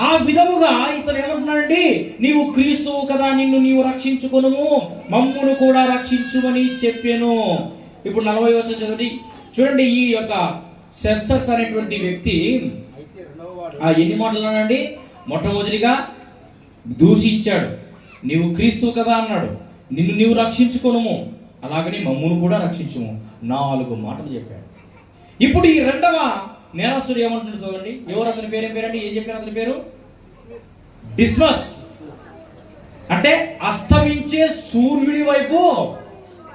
ఆ విధముగా ఇతను ఏమంటున్నాడండి, నీవు క్రీస్తువు కదా, నిన్ను నీవు రక్షించుకొనుము, మమ్మును కూడా రక్షించుమని చెప్పాను. ఇప్పుడు 40 వచనం చదవండి. చూడండి, ఈ యొక్క సెస్టస్ అనేటువంటి వ్యక్తి ఎన్ని మాటలు అన్నాడండి? మొట్టమొదటిగా దూషించాడు, నీవు క్రీస్తువు కదా అన్నాడు, నిన్ను నీవు రక్షించుకొనుము, అలాగని మమ్మును కూడా రక్షించుము, 4 మాటలు చెప్పాడు. ఇప్పుడు ఈ రెండవ నేరస్తుడు ఏమంటున్నాడు చూడండి. ఎవరు అతని పేరు? ఏం పేరండి? ఏం చెప్పారు అతని పేరు? డిస్మస్. అంటే అస్తమించే సూర్యుడి వైపు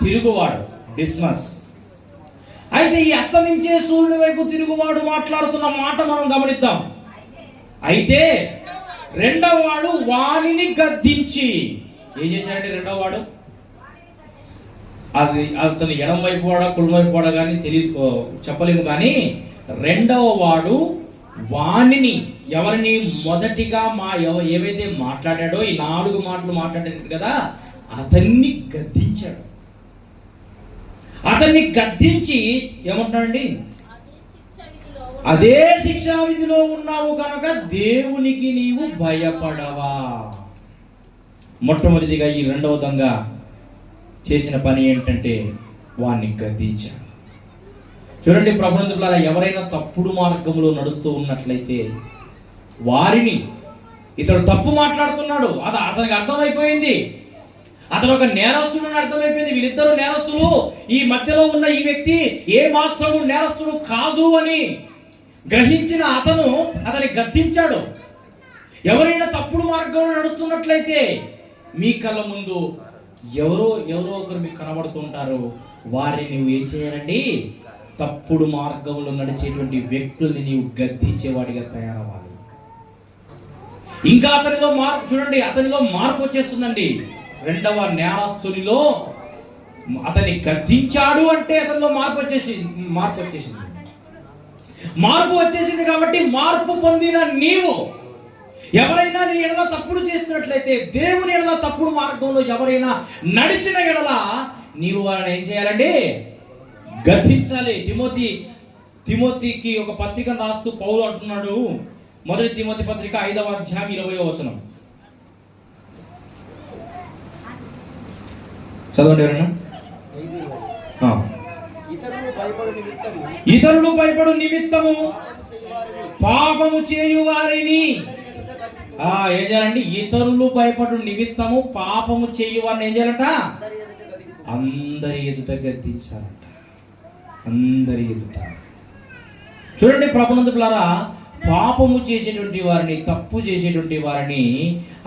తిరుగువాడు డిస్మస్. అయితే ఈ అస్తమించే సూర్యుడి వైపు తిరుగువాడు మాట్లాడుతున్న మాట మనం గమనిద్దాం. అయితే రెండవ వాడు వానిని గద్దించి ఏం చేశాడంటే, రెండవ వాడు అది అతను ఎడం వైపు వాడా కుడి వైపు వాడా కానీ తెలియదు, చెప్పలేము. కానీ రెండవ వాడు వాణిని, ఎవరిని మొదటిగా ఏవైతే మాట్లాడాడో, ఈ 4 మాటలు మాట్లాడాడు కదా, అతన్ని గద్దించాడు. అతన్ని గద్దించి ఏమంటున్నాడండి, అదే శిక్షా విధిలో ఉన్నావు కనుక దేవునికి నీవు భయపడవా. మొట్టమొదటిగా ఈ రెండవ దొంగ చేసిన పని ఏంటంటే వాణ్ణి గద్దించాడు. చూడండి ప్రభువులారా, ఎవరైనా తప్పుడు మార్గంలో నడుస్తూ ఉన్నట్లయితే వారిని, ఇతడు తప్పు మాట్లాడుతున్నాడు, అతనికి అర్థమైపోయింది, అతను ఒక నేరస్తుడు అర్థమైపోయింది, వీళ్ళిద్దరూ నేరస్తులు, ఈ మధ్యలో ఉన్న ఈ వ్యక్తి ఏ మాత్రము నేరస్తుడు కాదు అని గ్రహించిన అతని గద్దించాడు. ఎవరైనా తప్పుడు మార్గంలో నడుస్తున్నట్లయితే మీ కళ్ళ ముందు ఎవరో ఒకరు మీకు కనబడుతుంటారు, వారిని నువ్వు ఏం చేయాలండి, తప్పుడు మార్గంలో నడిచేటువంటి వ్యక్తుల్ని నీవు గద్దించేవాడిగా తయారవ్వాలి. ఇంకా అతనిలో మార్పు చూడండి, అతనిలో మార్పు వచ్చేస్తుందండి. రెండవ నేరస్తునిలో అతన్ని గద్దించాడు అంటే అతనిలో మార్పు వచ్చేసింది కాబట్టి మార్పు పొందిన నీవు ఎవరైనా నీ ఎడల తప్పుడు చేస్తున్నట్లయితే, దేవుని ఎడల తప్పుడు మార్గంలో ఎవరైనా నడిచిన ఎడల నీవు వారిని ఏం చేయాలండి, గద్దించాలి. తిమోతికి ఒక పత్రిక రాస్తూ పౌలు అంటున్నాడు, 1 తిమోతి పత్రిక 5వ అధ్యాయం 20వ వచనం చదవండి ఎవరైనా. ఇతరులు భయపడు నిమిత్తము పాపము చేయు వారిని ఏం చేయాలండి, ఇతరులు భయపడు నిమిత్తము పాపము చేయు వారిని ఏం చేయాలంట, అందరి ఎదుట గద్దించాలంట, అందరి ఎదుట. చూడండి ప్రభునందులారా, పాపము చేసేటువంటి వారిని, తప్పు చేసేటువంటి వారిని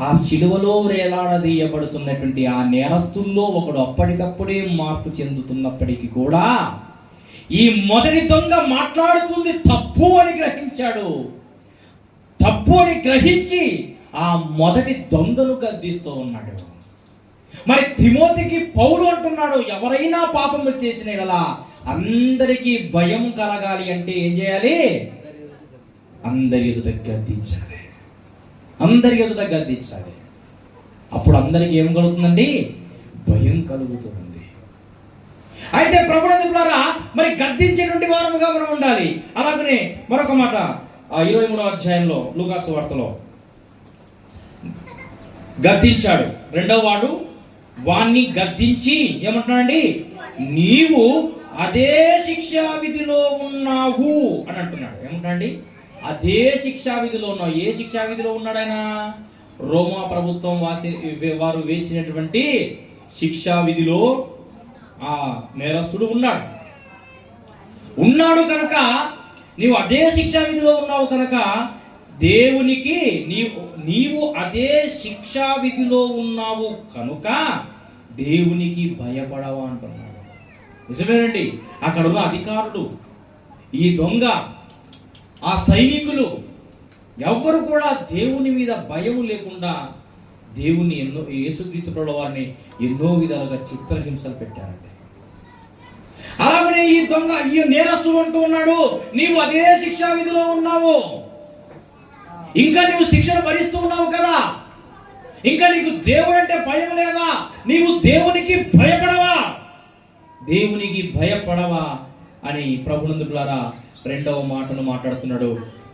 ఆ శిలువలో వేలాడదీయబడుతున్నటువంటి ఆ నేరస్తుల్లో ఒకడు అప్పటికప్పుడే మార్పు చెందుతున్నప్పటికీ కూడా ఈ మొదటి దొంగ మాట్లాడుతుంది తప్పు అని గ్రహించాడు. తప్పు అని గ్రహించి ఆ మొదటి దొంగను గద్దిస్తూ ఉన్నాడు. మరి తిమోతికి పౌలు అంటున్నాడు, ఎవరైనా పాపము చేసిన యెడల అందరికీ భయం కలగాలి అంటే ఏం చేయాలి, అందరి ఎదుట గద్దించాలి, అందరి ఎదుట గద్దించాలి. అప్పుడు అందరికి ఏం కలుగుతుందండి, భయం కలుగుతుంది. అయితే ప్రభువులారా, మరి గద్దించేటువంటి వారముగా మనం ఉండాలి. అలాగనే మరొక మాట 23వ అధ్యాయంలో లూకాసు వార్తలో గద్దించాడు. రెండవ వాడు వాణ్ణి గద్దించి ఏమంటున్నాడండి, నీవు అదే శిక్షా విధిలో ఉన్నావు అని అంటున్నాడు. ఏమంటాడండి, అదే శిక్షా విధిలో ఉన్నావు. ఏ శిక్షా విధిలో ఉన్నాడు ఆయన? రోమా ప్రభుత్వం వారు వేసినటువంటి శిక్షా విధిలో ఆ నేరస్తుడు ఉన్నాడు కనుక నీవు అదే శిక్షా విధిలో ఉన్నావు కనుక దేవునికి నీవు అదే శిక్షా విధిలో ఉన్నావు కనుక దేవునికి భయపడవా అంటున్నాడు. నిజమేనండి, అక్కడ ఉన్న అధికారులు, ఈ దొంగ, ఆ సైనికులు ఎవ్వరు కూడా దేవుని మీద భయం లేకుండా దేవుని యేసుక్రీస్తు ప్రభువు వారిని ఎన్నో విధాలుగా చిత్రహింసలు పెట్టారండి. అలాగనే ఈ దొంగ, ఈ నేరస్తుడు అంటూ ఉన్నాడు, నీవు అదే శిక్షా విధిలో ఉన్నావు, ఇంకా నువ్వు శిక్షను భరిస్తూ ఉన్నావు కదా, ఇంకా నీకు దేవుడు అంటే భయం లేదా, నీవు దేవునికి భయపడవా అని ప్రభునందులారా రెండవ మాటను మాట్లాడుతున్నాడు.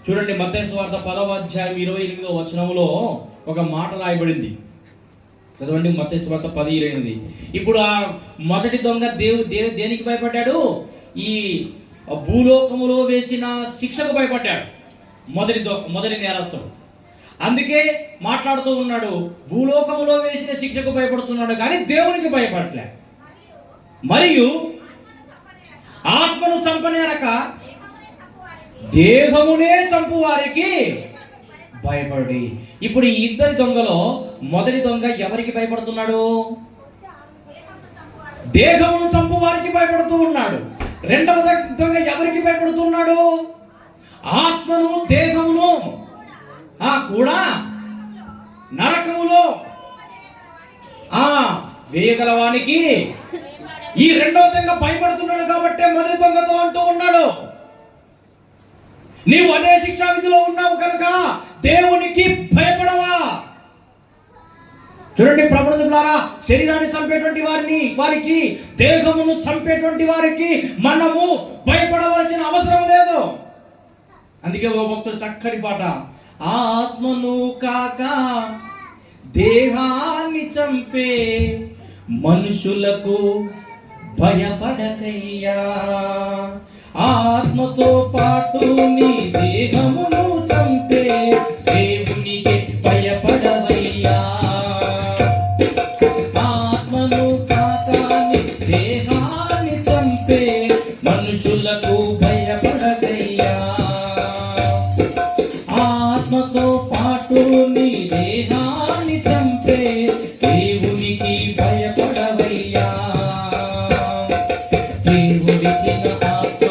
చూడండి, మత్తయి సువార్త 10వ అధ్యాయం 28వ వచనంలో ఒక మాట రాయబడింది. చదవండి, మత్తయి సువార్త 10:28. ఇప్పుడు ఆ మొదటి దొంగ దేనికి భయపడ్డాడు? ఈ భూలోకములో వేసిన శిక్షకు భయపడ్డాడు. మొదటి నేరస్తుడు. అందుకే మాట్లాడుతూ ఉన్నాడు, భూలోకములో వేసిన శిక్షకు భయపడుతున్నాడు కానీ దేవునికి భయపడలే. మరియు ఆత్మను చంపనేరక దేహమునే చంపు వారికి భయపడి. ఇప్పుడు ఈ ఇద్దరి దొంగలో మొదటి దొంగ ఎవరికి భయపడుతున్నాడు? దేహమును చంపు వారికి భయపడుతూ ఉన్నాడు. రెండవ దొంగ ఎవరికి భయపడుతున్నాడు? ఆత్మను దేహమును కూడా నరకములో వేయగలవానికి ఈ రెండవ దొంగ భయపడుతున్నాడు కాబట్టి మొదటి దొంగతో అంటూ ఉన్నాడు, నీవు అదే శిక్షా విధిలో ఉన్నావు కనుక దేవునికి భయపడవా? చూడండి ప్రభువులారా, శరీరాన్ని చంపేటువంటి వారికి దేహమును చంపేటువంటి వారికి మనము భయపడవలసిన అవసరం లేదు. అందుకే ఓ భక్తుడు చక్కటి పాట, ఆత్మను కాక దేహాన్ని చంపే మనుషులకు భయపడకయ్యా, ఆత్మతో పాటు నీ దేహమును చంపే దేవునికి భయపడవయ్యా, ఆత్మను కాక నీ దేహాన్ని చంపే మనుషులకు భయపడకయ్యా, ఆత్మతో పాటు నీ దేహాన్ని చంపే దేవునికి భయపడవయ్యా, దేవుడిచిన ఆత్మ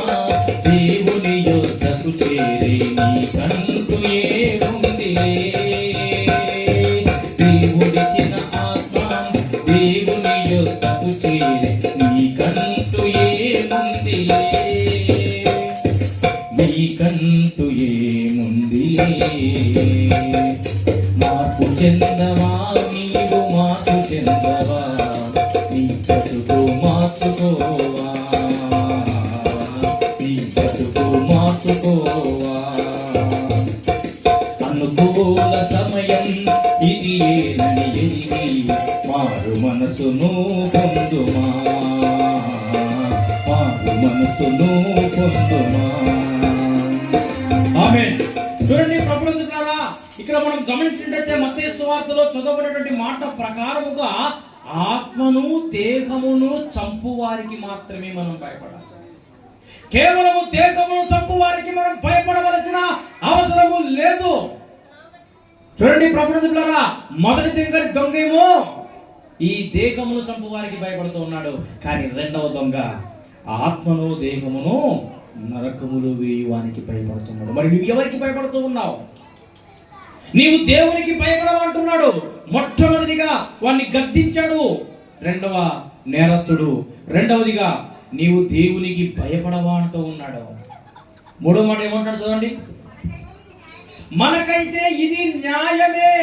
దేవుని యొద్దకు చేరే నీకంటూ ఏముందిలే, దేవుడిచిన ఆత్మ దేవుని యొద్దకు చేరే నీకంటూ ఏముందిలే, నీకంటూ ఏముందిలే, మార్పు చెందవా నీవు, మార్పు చెందవా, నీ బ్రతుకు మార్చుకోవా, నీ బ్రతుకు మార్చుకోవా, అనుకూల సమయం ఇది ఏనని ఎరిగి మారు మనసును పొందుమా, మారు మనసును పొందుమా. ఆమేన్. చూడండి ప్రభువులారా, ఇక్కడ మనం గమనించినట్లయితే మత్తయి సువార్తలో చదవబడినటువంటి మాట ప్రకారముగా ఆత్మను దేహమును చంపు వారికి మాత్రమే మనం భయపడాలి. కేవలము దేహమును చంపు వారికి మనం భయపడవలసిన అవసరము లేదు. చూడండి ప్రభువులారా, మొదటి దొంగేమో ఈ దేహమును చంపు వారికి భయపడుతూ ఉన్నాడు, కానీ రెండవ దొంగ ఆత్మను దేహమును నరకములు వేయువానికి భయపడుతున్నాడు. మరి నువ్వు ఎవరికి భయపడుతూ ఉన్నావు? నీవు దేవునికి భయపడమంటున్నాడు. మొట్టమొదటిగా వాడిని గద్దించాడు రెండవ నేరస్తుడు. రెండవదిగా నీవు దేవునికి భయపడవా అంటూ ఉన్నాడు. మూడో మాట ఏమంటాడు చూడండి, మనకైతే ఇది న్యాయమే.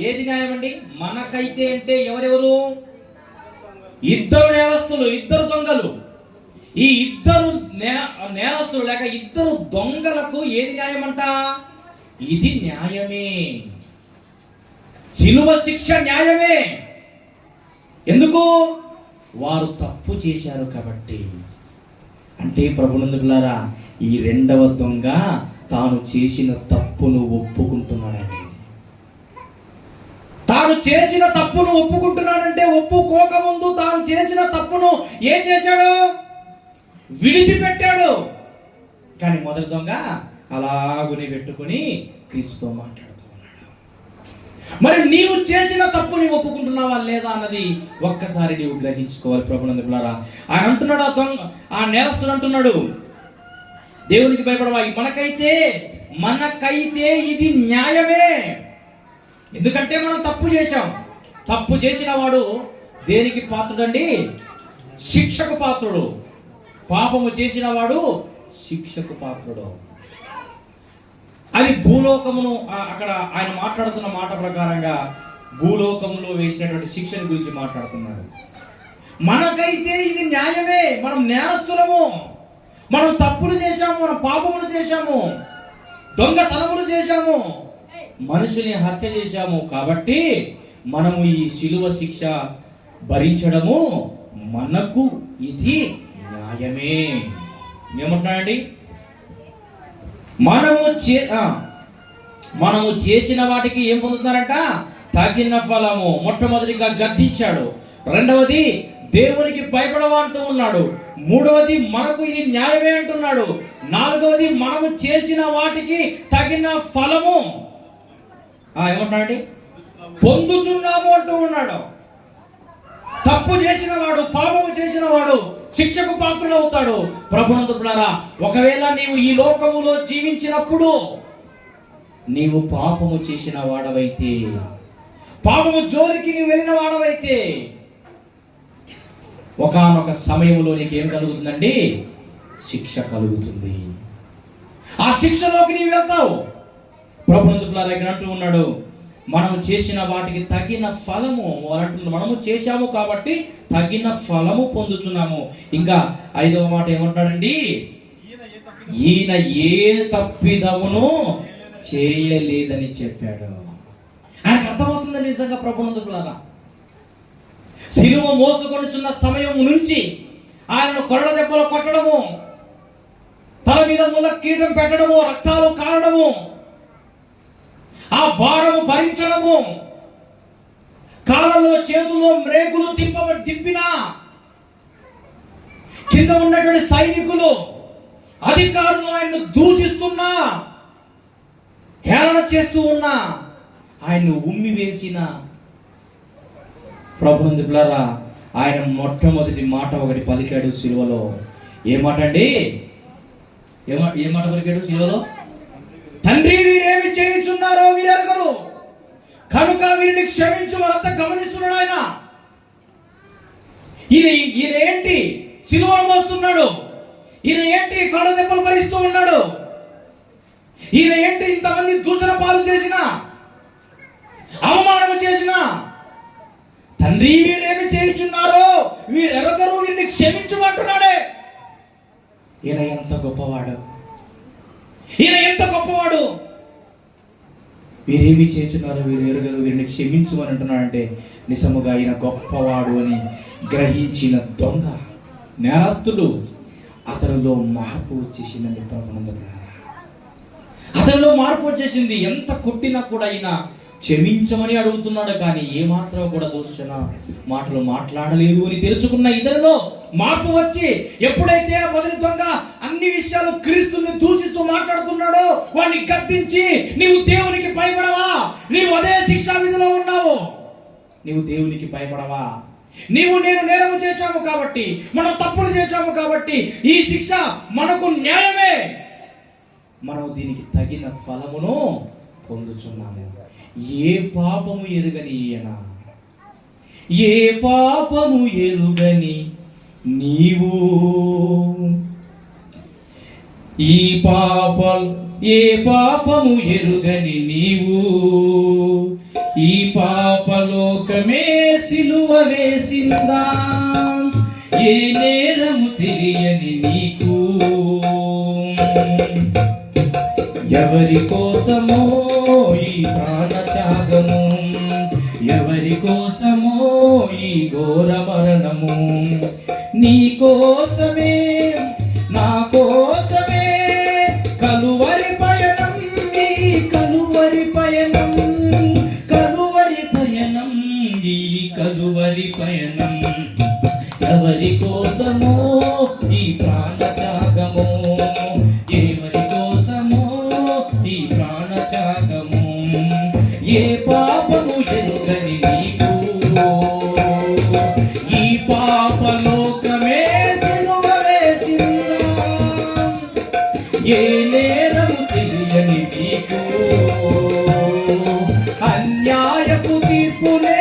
ఏది న్యాయం అండి? మనకైతే అంటే ఎవరెవరు? ఇద్దరు నేరస్తులు, ఇద్దరు దొంగలు. ఈ ఇద్దరు నేరస్తులు లేక ఇద్దరు దొంగలకు ఏది న్యాయమంట? ఇది న్యాయమే. శిలువ శిక్ష న్యాయమే. ఎందుకు? వారు తప్పు చేశారు కాబట్టి. అంటే ప్రభునందులారా, ఈ రెండవ దొంగ తాను చేసిన తప్పును ఒప్పుకుంటున్నాడండి. తాను చేసిన తప్పును ఒప్పుకుంటున్నాడంటే ఒప్పుకోకముందు తాను చేసిన తప్పును ఏం చేశాడు? విడిచిపెట్టాడు. కానీ మొదటి దొంగ అలాగుని పెట్టుకుని క్రీస్తుతో మాట్లాడుతూ ఉన్నాడు. మరి నీవు చేసిన తప్పుని ఒప్పుకుంటున్నావా లేదా అన్నది ఒక్కసారి నీవు గ్రహించుకోవాలి ప్రభునందులారా. ఆయన అంటున్నాడు, ఆ నేరస్తుడు అంటున్నాడు, దేవునికి భయపడవా. మనకైతే ఇది న్యాయమే. ఎందుకంటే మనం తప్పు చేశాం. తప్పు చేసిన వాడు దేనికి పాత్రుడండి? శిక్షకు పాత్రుడు. పాపము చేసిన వాడు శిక్షకు పాత్రుడు. అది భూలోకమును, అక్కడ ఆయన మాట్లాడుతున్న మాట ప్రకారంగా భూలోకములో వేసినటువంటి శిక్షను గురించి మాట్లాడుతున్నాడు. మనకైతే ఇది న్యాయమే. మనం నేరస్తులము, మనం తప్పులు చేశాము, మనం పాపములు చేశాము. దొంగతనములు చేశాము, మనుషుని హత్య చేశాము. కాబట్టి మనము ఈ శిలువ శిక్ష భరించడము మనకు ఇది న్యాయమే. ఏమంటున్నాడండి? మనము చేసిన వాటికి ఏం పొందుతున్నారంట? తగిన ఫలము. మొట్టమొదటిగా గద్దించాడు. రెండవది దేవునికి భయపడవా అంటూ ఉన్నాడు. మూడవది మనకు ఇది న్యాయమే అంటున్నాడు. నాలుగవది మనము చేసిన వాటికి తగిన ఫలము ఏమంటున్నాడండి? పొందుతున్నాము అంటూ ఉన్నాడు. తప్పు చేసిన వాడు, పాపము చేసిన వాడు శిక్షకు పాత్రుడవుతాడు. ప్రభునందులారా, ఒకవేళ నీవు ఈ లోకములో జీవించినప్పుడు నీవు పాపము చేసిన వాడవైతే, పాపము జోలికి నీవు వెళ్ళిన వాడవైతే, ఒకానొక సమయంలో నీకేం కలుగుతుందండి? శిక్ష కలుగుతుంది. ఆ శిక్షలోకి నీవు వెళ్తావు. ప్రభునందులారా, ఇక్కడ అంటూ ఉన్నాడు, మనము చేసిన వాటికి తగిన ఫలము. మనము చేశాము కాబట్టి తగిన ఫలము పొందుతున్నాము. ఇంకా 5వ మాట ఏమంటాడండి? ఈయన ఏ తప్పిదమును చేయలేదని చెప్పాడు. ఆయనకు అర్థమవుతుందని నిజంగా ప్రభునందులారా, శిలువ మోసుకొనుచున్న సమయం నుంచి ఆయనను కొరడ దెబ్బలు కొట్టడము, తల మీద ముళ్ళ కిరీటం పెట్టడము, రక్తాలు కారడము, ఆ భారము భరించడము, కాళ్ళలో చేతుల్లో మ్రేకులు తిప్పినా కింద ఉన్నటువంటి సైనికులు, అధికారులు ఆయన్ను దూషిస్తున్నా, హేళన చేస్తూ ఉన్నా, ఆయన్ను ఉమ్మి వేసిన ప్రభునందులారా, ఆయన మొట్టమొదటి మాట ఒకటి పలికాడు సిలువలో. ఏ మాట అండి? ఏ మాట పలికాడు సిలువలో? తండ్రి, వీరేమి చేయుచున్నారో వీరెరుగరు కనుక వీరిని క్షమించు. అంతా గమనిస్తున్నాడు ఆయన. ఈయన ఏంటి సిలువను మోస్తున్నాడు? ఈయన ఏంటి కొడ దెబ్బలు భరిస్తూ ఉన్నాడు? ఈయన ఏంటి ఇంతమంది దూషణ పాలు చేసిన, అవమానం చేసిన? తండ్రి, వీరేమి చేయుచున్నారో వీరెరుగరు, వీరిని క్షమించమంటున్నాడే. ఈయన ఎంత గొప్పవాడు! ఈయన ఎంత గొప్పవాడు! వీరేమి చేస్తున్నారో వీరు ఎరుగరు, వీరిని క్షమించమని అంటున్నాడంటే నిజముగా ఈయన గొప్పవాడు అని గ్రహించిన దొంగ నేరస్తుడు అతనిలో మార్పు వచ్చేసిందని ప్రభునందులారా, అతనిలో మార్పు వచ్చేసింది. ఎంత కొట్టినా కూడా ఈయన క్షమించమని అడుగుతున్నాడు, కానీ ఏ మాత్రం కూడా దూషణ మాటలు మాట్లాడలేదు అని తెలుసుకున్న ఇతరులో మార్పు వచ్చి, ఎప్పుడైతే మొదటి దొంగ అన్ని విషయాలు క్రీస్తుని దూషిస్తూ మాట్లాడుతున్నాడో వాడిని గద్దించి, నీవు దేవునికి భయపడవా? నీవు అదే శిక్షా విధిలో ఉన్నావు. నీవు దేవునికి భయపడవా? నేను నేరము చేశాము కాబట్టి, మనం తప్పులు చేశాము కాబట్టి ఈ శిక్ష మనకు న్యాయమే, మనం దీనికి తగిన ఫలమును పొందుచున్నాము. ఏ పాపము ఎరుగని ఈయన, ఏ పాపము ఎరుగని నీవు, ఏ పాపము ఎరుగని నీవు, ఈ పాపలోకమే సిలువ వేసిందా, ఏ నేరము తెలియని నీకు, ఎవరి కోసమో ఈ ప్రాణత్యాగము, ఎవరి కోసమో ఈ ఘోర మరణము, నీ కోసమే నా కోసమే కలువరి పయనం, ఈ కలువరి పయనం, కలువరి పయనం, ఈ కలువరి పయనం, ఎవరి కోసమో ఈ ప్రాణత్యాగము, ఎవరి కోసమో ఈ ప్రాణత్యాగము, ఏ పాపము ఎరుగని నీకు, ఈ పాపలోకమే సిలువ వేసిందా, ఏ నేరము తెలియని నీకు, అన్యాయపు తీర్పులే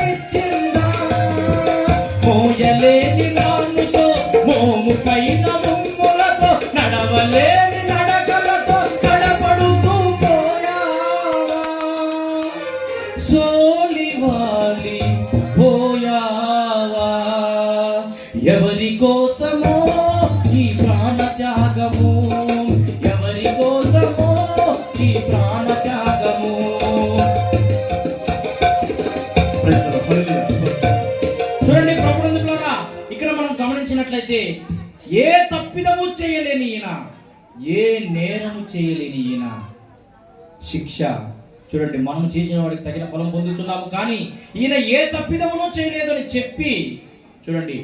ఇచ్చిందా, మోయలేని నానుతో మోము పైన ముమ్ములతో, నడవలేని నడకలతో కడపడుతూ పోయావా, సోలివాలి పోయావా, ఎవరి కోసమో ఈ ప్రాణత్యాగము, ఎవరి కోసమో అయితే ఏ తప్పిదము చేయలేని ఈయన, ఏ నేరము చేయలేని ఈయన శిక్ష చూడండి, మనం చేసిన వాడికి తగిన ఫలం పొందుతున్నాము, కానీ ఈయన ఏ తప్పిదమును చేయలేదు అని చెప్పి చూడండి,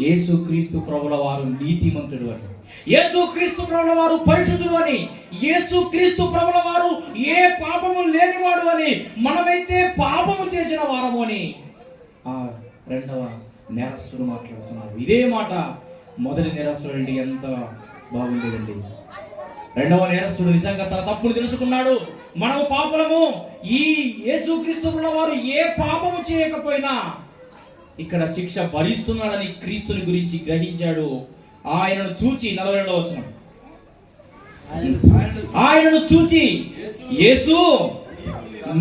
యేసుక్రీస్తు ప్రభుల వారు నీతిమంతుడు అని, యేసుక్రీస్తు ప్రభుల వారు పరిశుద్ధుడు అని, యేసుక్రీస్తు ప్రభుల వారు ఏ పాపము లేనివాడు అని, మనమైతే పాపము చేసిన వారము అని ఆ రెండవ నేరస్తుడు మాట్లాడుతున్నారు. ఇదే మాట మొదటి నేరస్తుడు అండి, ఎంత బాగుండేదండి. రెండవ నేరస్తుడు నిజంగా తన తప్పును తెలుసుకున్నాడు. మనము పాపలము, ఈ యేసుక్రీస్తు ప్రభుల వారు ఏ పాపము చేయకపోయినా ఇక్కడ శిక్ష భరిస్తున్నాడని క్రీస్తుని గురించి గ్రహించాడు. ఆయనను చూచి 42వ వచనం, ఆయనను చూచి యేసు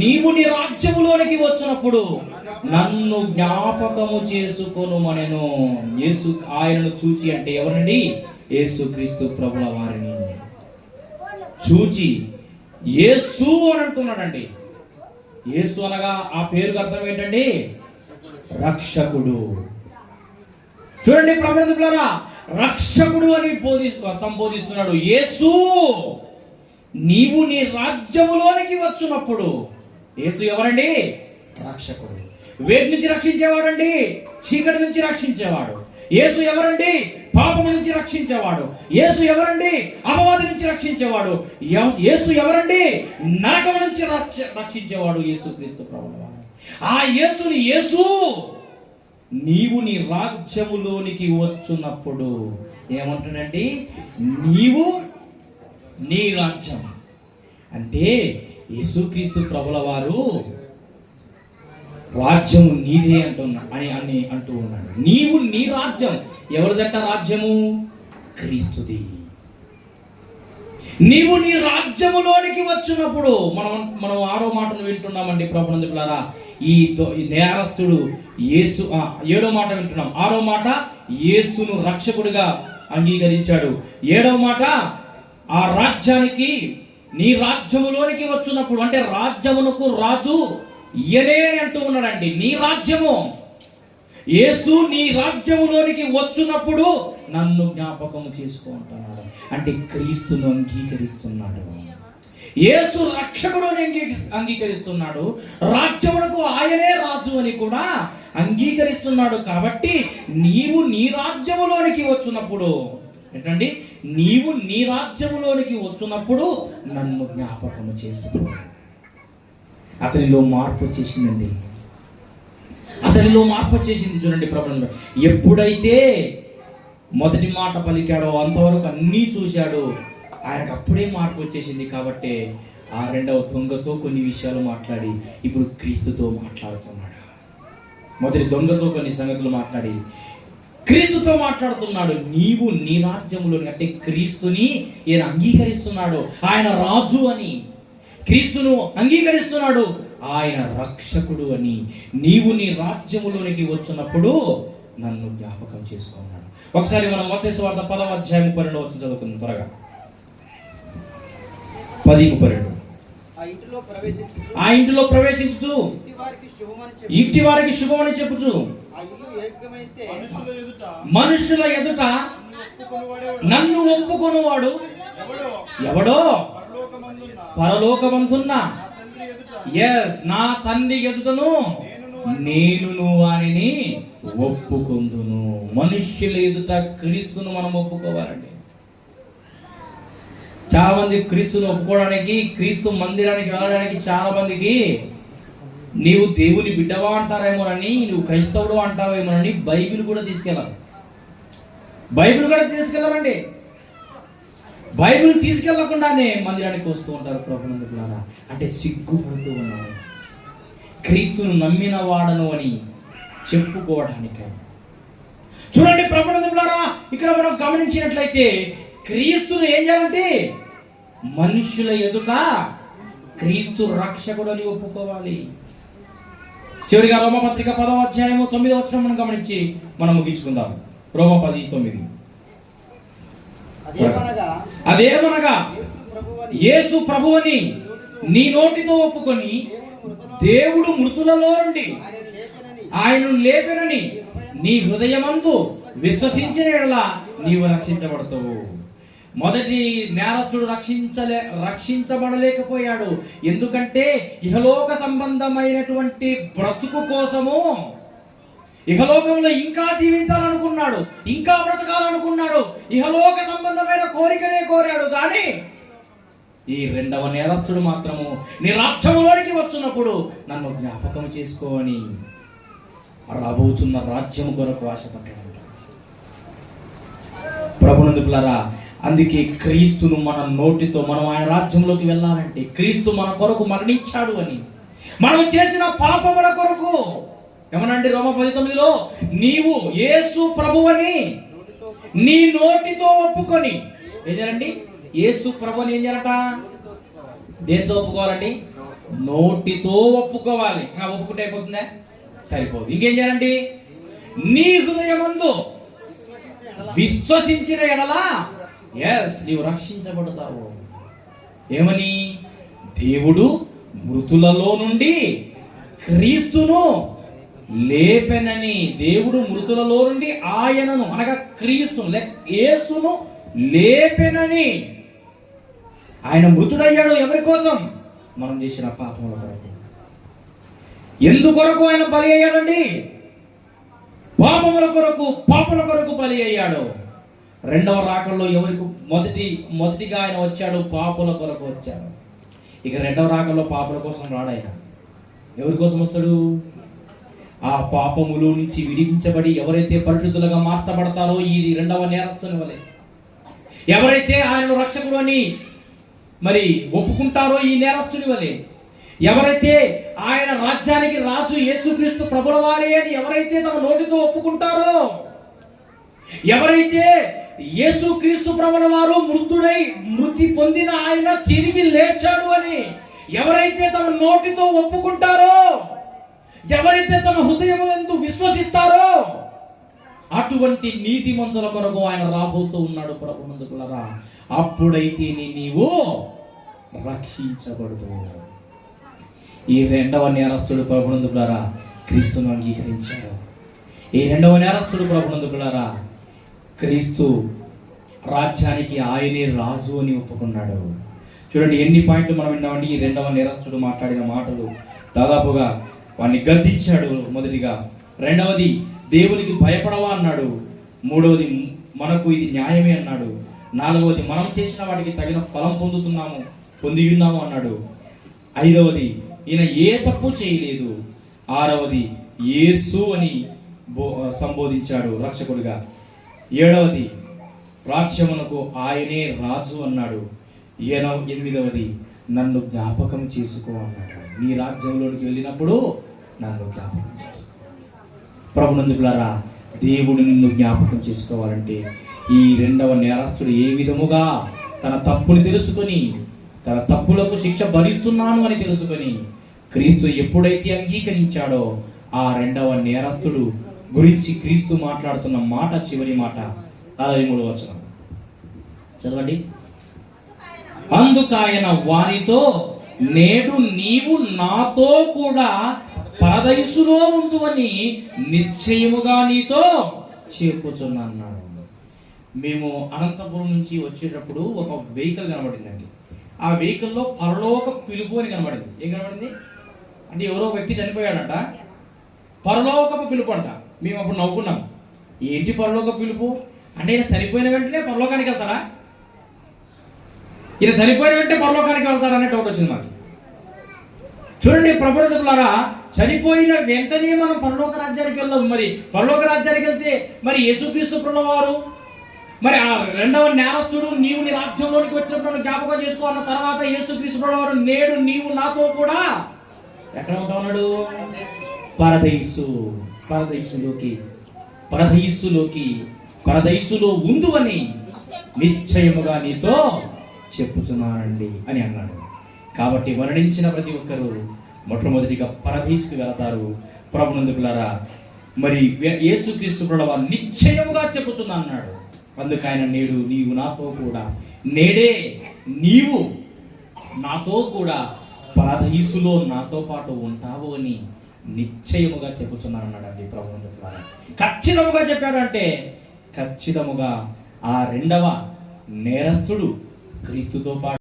నీవు నీ రాజ్యములోనికి వచ్చినప్పుడు నన్ను జ్ఞాపకము చేసుకొనుమనెను. యేసు ఆయనను చూచి అంటే ఎవరండి? యేసుక్రీస్తు ప్రభుల వారిని చూచి యేసు అని అంటున్నాడండి. యేసు అనగా ఆ పేరుకు అర్థం ఏంటండి? రక్షకుడు. చూడండి ప్రభువులారా, రక్షకుడు అని సంబోధిస్తున్నాడు. యేసు నీవు నీ రాజ్యములోనికి వచ్చినప్పుడు. యేసు ఎవరండి? రక్షకుడు. వేటి నుంచి రక్షించేవాడండి? చీకటి నుంచి రక్షించేవాడు. యేసు ఎవరండి? పాపము నుంచి రక్షించేవాడు. యేసు ఎవరండి? అపవాది నుంచి రక్షించేవాడు. యేసు ఎవరండి? నరకం నుంచి రక్షించేవాడు. యేసుక్రీస్తు ప్రభువు. ఆ యేసుని యేసు నీవు నీ రాజ్యములోనికి వచ్చున్నప్పుడు ఏమంటాడండి? నీవు నీ రాజ్యం అంటే యేసుక్రీస్తు ప్రభుల వారు రాజ్యము నీదే అని అంటూ ఉన్నాడు. నీవు నీ రాజ్యం. ఎవరిదంట రాజ్యము? క్రీస్తుది. నీవు నీ రాజ్యములోనికి వచ్చినప్పుడు మనం 6వ మాటను వింటున్నామండి ప్రభునందులారా. ఈ నేరస్తుడు యేసు 7వ మాట వింటున్నాం. 6వ మాట యేసును రక్షకుడిగా అంగీకరించాడు. 7వ మాట ఆ రాజ్యానికి నీ రాజ్యములోనికి వచ్చినప్పుడు అంటే రాజ్యమునకు రాజు ఈయనే అంటూ ఉన్నాడండి. నీ రాజ్యము. యేసు నీ రాజ్యములోనికి వచ్చినప్పుడు నన్ను జ్ఞాపకము చేసుకుంటున్నాడు అంటే క్రీస్తును అంగీకరిస్తున్నాడు. యేసు రక్షకుడుని అంగీకరిస్తున్నాడు. రాజ్యమునకు ఆయనే రాజు అని కూడా అంగీకరిస్తున్నాడు. కాబట్టి నీవు నీ రాజ్యములోనికి వచ్చినప్పుడు ఏంటండి? నీవు నీ రాజ్యములోనికి వచ్చినప్పుడు నన్ను జ్ఞాపకము చేసుకో. అతనిలో మార్పు వచ్చేసిందండి. అతనిలో మార్పు వచ్చేసింది. చూడండి ప్రభుత్వంలో ఎప్పుడైతే మొదటి మాట పలికాడో అంతవరకు అన్నీ చూశాడు. ఆయనకు అప్పుడే మార్పు వచ్చేసింది. కాబట్టి ఆ రెండవ దొంగతో కొన్ని విషయాలు మాట్లాడి ఇప్పుడు క్రీస్తుతో మాట్లాడుతున్నాడు. మొదటి దొంగతో కొన్ని సంగతులు మాట్లాడి క్రీస్తుతో మాట్లాడుతున్నాడు. నీవు నీ రాజ్యములో అంటే క్రీస్తుని ఈయన అంగీకరిస్తున్నాడు. ఆయన రాజు అని క్రీస్తును అంగీకరిస్తున్నాడు. ఆయన రక్షకుడు అని. నీవు నీ రాజ్యములోనికి వచ్చినప్పుడు నన్ను జ్ఞాపకం చేసుకున్నాడు. ఒకసారి మనం మత్తయి సువార్త 10వ అధ్యాయం 12వ వచనం చదువుకుందాం త్వరగా. 10:12. ఆ ఇంటిలో ప్రవేశించుచు ఇంటి వారికి శుభమని చెప్పుచు మనుషుల ఎదుట నన్ను ఒప్పుకొనువాడు ఎవడో పరలోకమందున్న నా తండ్రి ఎదుటను నేను వారిని ఒప్పుకొందును. మనుష్యుల ఎదుట క్రీస్తును మనం ఒప్పుకోవాలండి. చాలా మంది క్రీస్తును ఒప్పుకోవడానికి, క్రీస్తు మందిరానికి వెళ్ళడానికి చాలా మందికి నీవు దేవుని బిడ్డవా అంటారేమోనని, నువ్వు క్రైస్తవుడు అంటావేమోనని బైబిల్ కూడా తీసుకెళ్ళాలి. బైబిల్ కూడా తీసుకెళ్ళాలండి. బైబిల్ తీసుకెళ్లకుండానే మందిరానికి వస్తూ ఉంటారు ప్రభునందులారా. అంటే సిగ్గుపడుతూ ఉన్నారు. క్రీస్తును నమ్మిన వాడను అని చెప్పుకోవడానికి. చూడండి ప్రభునందులారా, ఇక్కడ మనం గమనించినట్లయితే క్రీస్తును ఏం చేయాలంటే మనుషుల ఎదుట క్రీస్తు రక్షకుడు అని ఒప్పుకోవాలి. చివరిగా రోమపత్రిక 10వ అధ్యాయము 9వ వచనం మనం గమనించి మనం ముగించుకుందాం. రోమ 10:9. అదేమనగా యేసు ప్రభువని నీ నోటితో ఒప్పుకొని దేవుడు మృతులలో నుండి ఆయనను లేపెనని నీ హృదయమందు విశ్వసించిన యెడల నీవు రక్షించబడతావు. మొదటి నేరస్తుడు రక్షించబడలేకపోయాడు. ఎందుకంటే ఇహలోక సంబంధమైనటువంటి బ్రతుకు కోసము ఇహలోకంలో ఇంకా జీవించాలనుకున్నాడు, ఇంకా బ్రతకాలనుకున్నాడు, ఇహలోక సంబంధమైన కోరికనే కోరాడు. కానీ ఈ రెండవ నేరస్తుడు మాత్రము నీ రాజ్యములోనికి వచ్చినప్పుడు నన్ను జ్ఞాపకం చేసుకోవని రాబోతున్న రాజ్యము కొరకు ఆశపడ్డాడు. ప్రభునందులారా, అందుకే క్రీస్తును మన నోటితో మనం ఆయన రాజ్యంలోకి వెళ్ళాలంటే క్రీస్తు మన కొరకు మరణించాడు అని, మనం చేసిన పాపముల కొరకు ఏమనండి రోమా 19లో నీవు యేసు ప్రభువని నీ నోటితో ఒప్పుకొని ఏం చేయాలండి? యేసు ప్రభుని ఏం చేయాలట? దేంతో ఒప్పుకోవాలండి? నోటితో ఒప్పుకోవాలి. ఒప్పుకుంటే అయిపోతుందా? సరిపోదు. ఇంకేం చేయాలండి? నీ హృదయమందు విశ్వసించిన ఎడలా నీవు రక్షించబడతావు. ఏమని? దేవుడు మృతులలో నుండి క్రీస్తును లేపెనని. దేవుడు మృతులలో నుండి ఆయనను అనగా క్రీస్తును యేసును లేపెనని. ఆయన మృతుడయ్యాడు ఎవరి కోసం? మనం చేసిన పాపముల కొరకు. ఎందుకొరకు ఆయన బలి అయ్యాడండి? పాపముల కొరకు, పాపల కొరకు బలి అయ్యాడు. రెండవ రాకల్లో ఎవరికి మొదటిగా ఆయన వచ్చాడు? పాపుల కొరకు వచ్చాడు. ఇక రెండవ రాకల్లో పాపుల కోసం రాడు ఆయన. ఎవరి కోసం వస్తాడు? ఆ పాపముల నుంచి విడిపించబడి ఎవరైతే పరిశుద్ధులుగా మార్చబడతారో ఈ రెండవ నేరస్తుని వలె, ఎవరైతే ఆయనను రక్షకుడు అని మరి ఒప్పుకుంటారో ఈ నేరస్తుని వలె, ఎవరైతే ఆయన రాజ్యానికి రాజు యేసుక్రీస్తు ప్రభుల వారే అని ఎవరైతే తమ నోటితో ఒప్పుకుంటారో, ఎవరైతే యేసుక్రీస్తు ప్రభుల వారు మృతి పొందిన ఆయన తిరిగి లేచాడు అని ఎవరైతే తమ నోటితో ఒప్పుకుంటారో, ఎవరైతే తమ హృదయములందు విశ్వసిస్తారో అటువంటి నీతిమంతుల కొరకు ఆయన రాబోతూ ఉన్నాడు. ప్రభునందుకులరా, అప్పుడైతే నీవు రక్షించబడతావు. ఈ రెండవ నేరస్తుడు ప్రభునందుకులరా క్రీస్తును అంగీకరించాడు. ఈ రెండవ నేరస్తుడు ప్రభునందుకులరా క్రీస్తు రాజ్యానికి ఆయనే రాజు అని ఒప్పుకున్నాడు. చూడండి ఎన్ని పాయింట్లు మనం విన్నామండి. ఈ రెండవ నేరస్తుడు మాట్లాడిన మాటలు దాదాపుగా వాడిని గద్దించాడు. మొదటిగా, రెండవది దేవునికి భయపడవా అన్నాడు. మూడవది మనకు ఇది న్యాయమే అన్నాడు. నాలుగవది మనం చేసిన వాటికి తగిన ఫలం పొంది ఉన్నాము అన్నాడు. ఐదవది ఈయన ఏ తప్పు చేయలేదు. ఆరవది యేసు అని సంబోధించాడు రక్షకుడిగా. ఏడవది రాజ్యమునకు ఆయనే రాజు అన్నాడు. ఎనిమిదవది నన్ను జ్ఞాపకం చేసుకో అన్నాడు. నీ రాజ్యంలోనికి వెళ్ళినప్పుడు నన్ను జ్ఞాపకం చేసుకో. ప్రభునందులారా, దేవుడు నిన్ను జ్ఞాపకం చేసుకోవాలంటే ఈ రెండవ నేరస్తుడు ఏ విధముగా తన తప్పుని తెలుసుకొని, తన తప్పులకు శిక్ష భరిస్తున్నాను అని తెలుసుకొని క్రీస్తు ఎప్పుడైతే అంగీకరించాడో ఆ రెండవ నేరస్తుడు గురించి క్రీస్తు మాట్లాడుతున్న మాట, చివరి మాట 43వ వచనం చదవండి. అందుకాయన వారితో, నేడు నీవు నాతో కూడా పరదైసులో ఉందువని నిశ్చయముగా నీతో చెప్పుచున్నాను. మేము అనంతపురం నుంచి వచ్చేటప్పుడు ఒక వెహికల్ కనబడిందండి. ఆ వెహికల్లో పరలోక పిలుపు అని కనబడింది. ఏం కనబడింది అంటే ఎవరో వ్యక్తి చనిపోయాడంట, పరలోకపు పిలుపు అంట. మేము అప్పుడు నవ్వుకున్నాం, ఏంటి పరలోక పిలుపు అంటే ఈయన చనిపోయిన వెంటనే పరలోకానికి వెళ్తాడా? ఈయన చనిపోయిన వెంటనే పరలోకానికి వెళ్తాడా అనే డౌట్ వచ్చింది మాకు. చూడండి ప్రభువులారా, చనిపోయిన వెంటనే మనం పరలోక రాజ్యానికి వెళ్దాం. మరి పరలోక రాజ్యానికి వెళ్తే మరి యేసుక్రీస్తు ప్రభువారు, మరి ఆ రెండవ నేరస్తుడు నీవు నీ రాజ్యంలోనికి వచ్చినప్పుడు జ్ఞాపకం చేసుకో అన్న తర్వాత యేసుక్రీస్తు ప్రభువారు, నేడు నీవు నాతో కూడా ఎక్కడ ఉంటాడు? పరదైసులో ఉందు అని నిశ్చయముగా నీతో చెప్పుతున్నానండి అని అన్నాడు. కాబట్టి మరణించిన ప్రతి ఒక్కరూ మొట్టమొదటిగా పరదైసుకు వెళతారు. ప్రభునందుకులారా, మరి యేసుక్రీస్తు ప్రభువారు నిశ్చయముగా చెప్పుతున్నా అన్నాడు. అందుకు ఆయన నేడు నీవు నాతో కూడా, నేడే నీవు నాతో కూడా పరదైసులో నాతో పాటు ఉంటావు అని నిశ్చయముగా చెప్పుతున్నాను అన్నాడండి ప్రభునందుకులారా. ఖచ్చితంగా చెప్పాడంటే ఖచ్చితముగా ఆ రెండవ నేరస్తుడు క్రీస్తుతో పాటు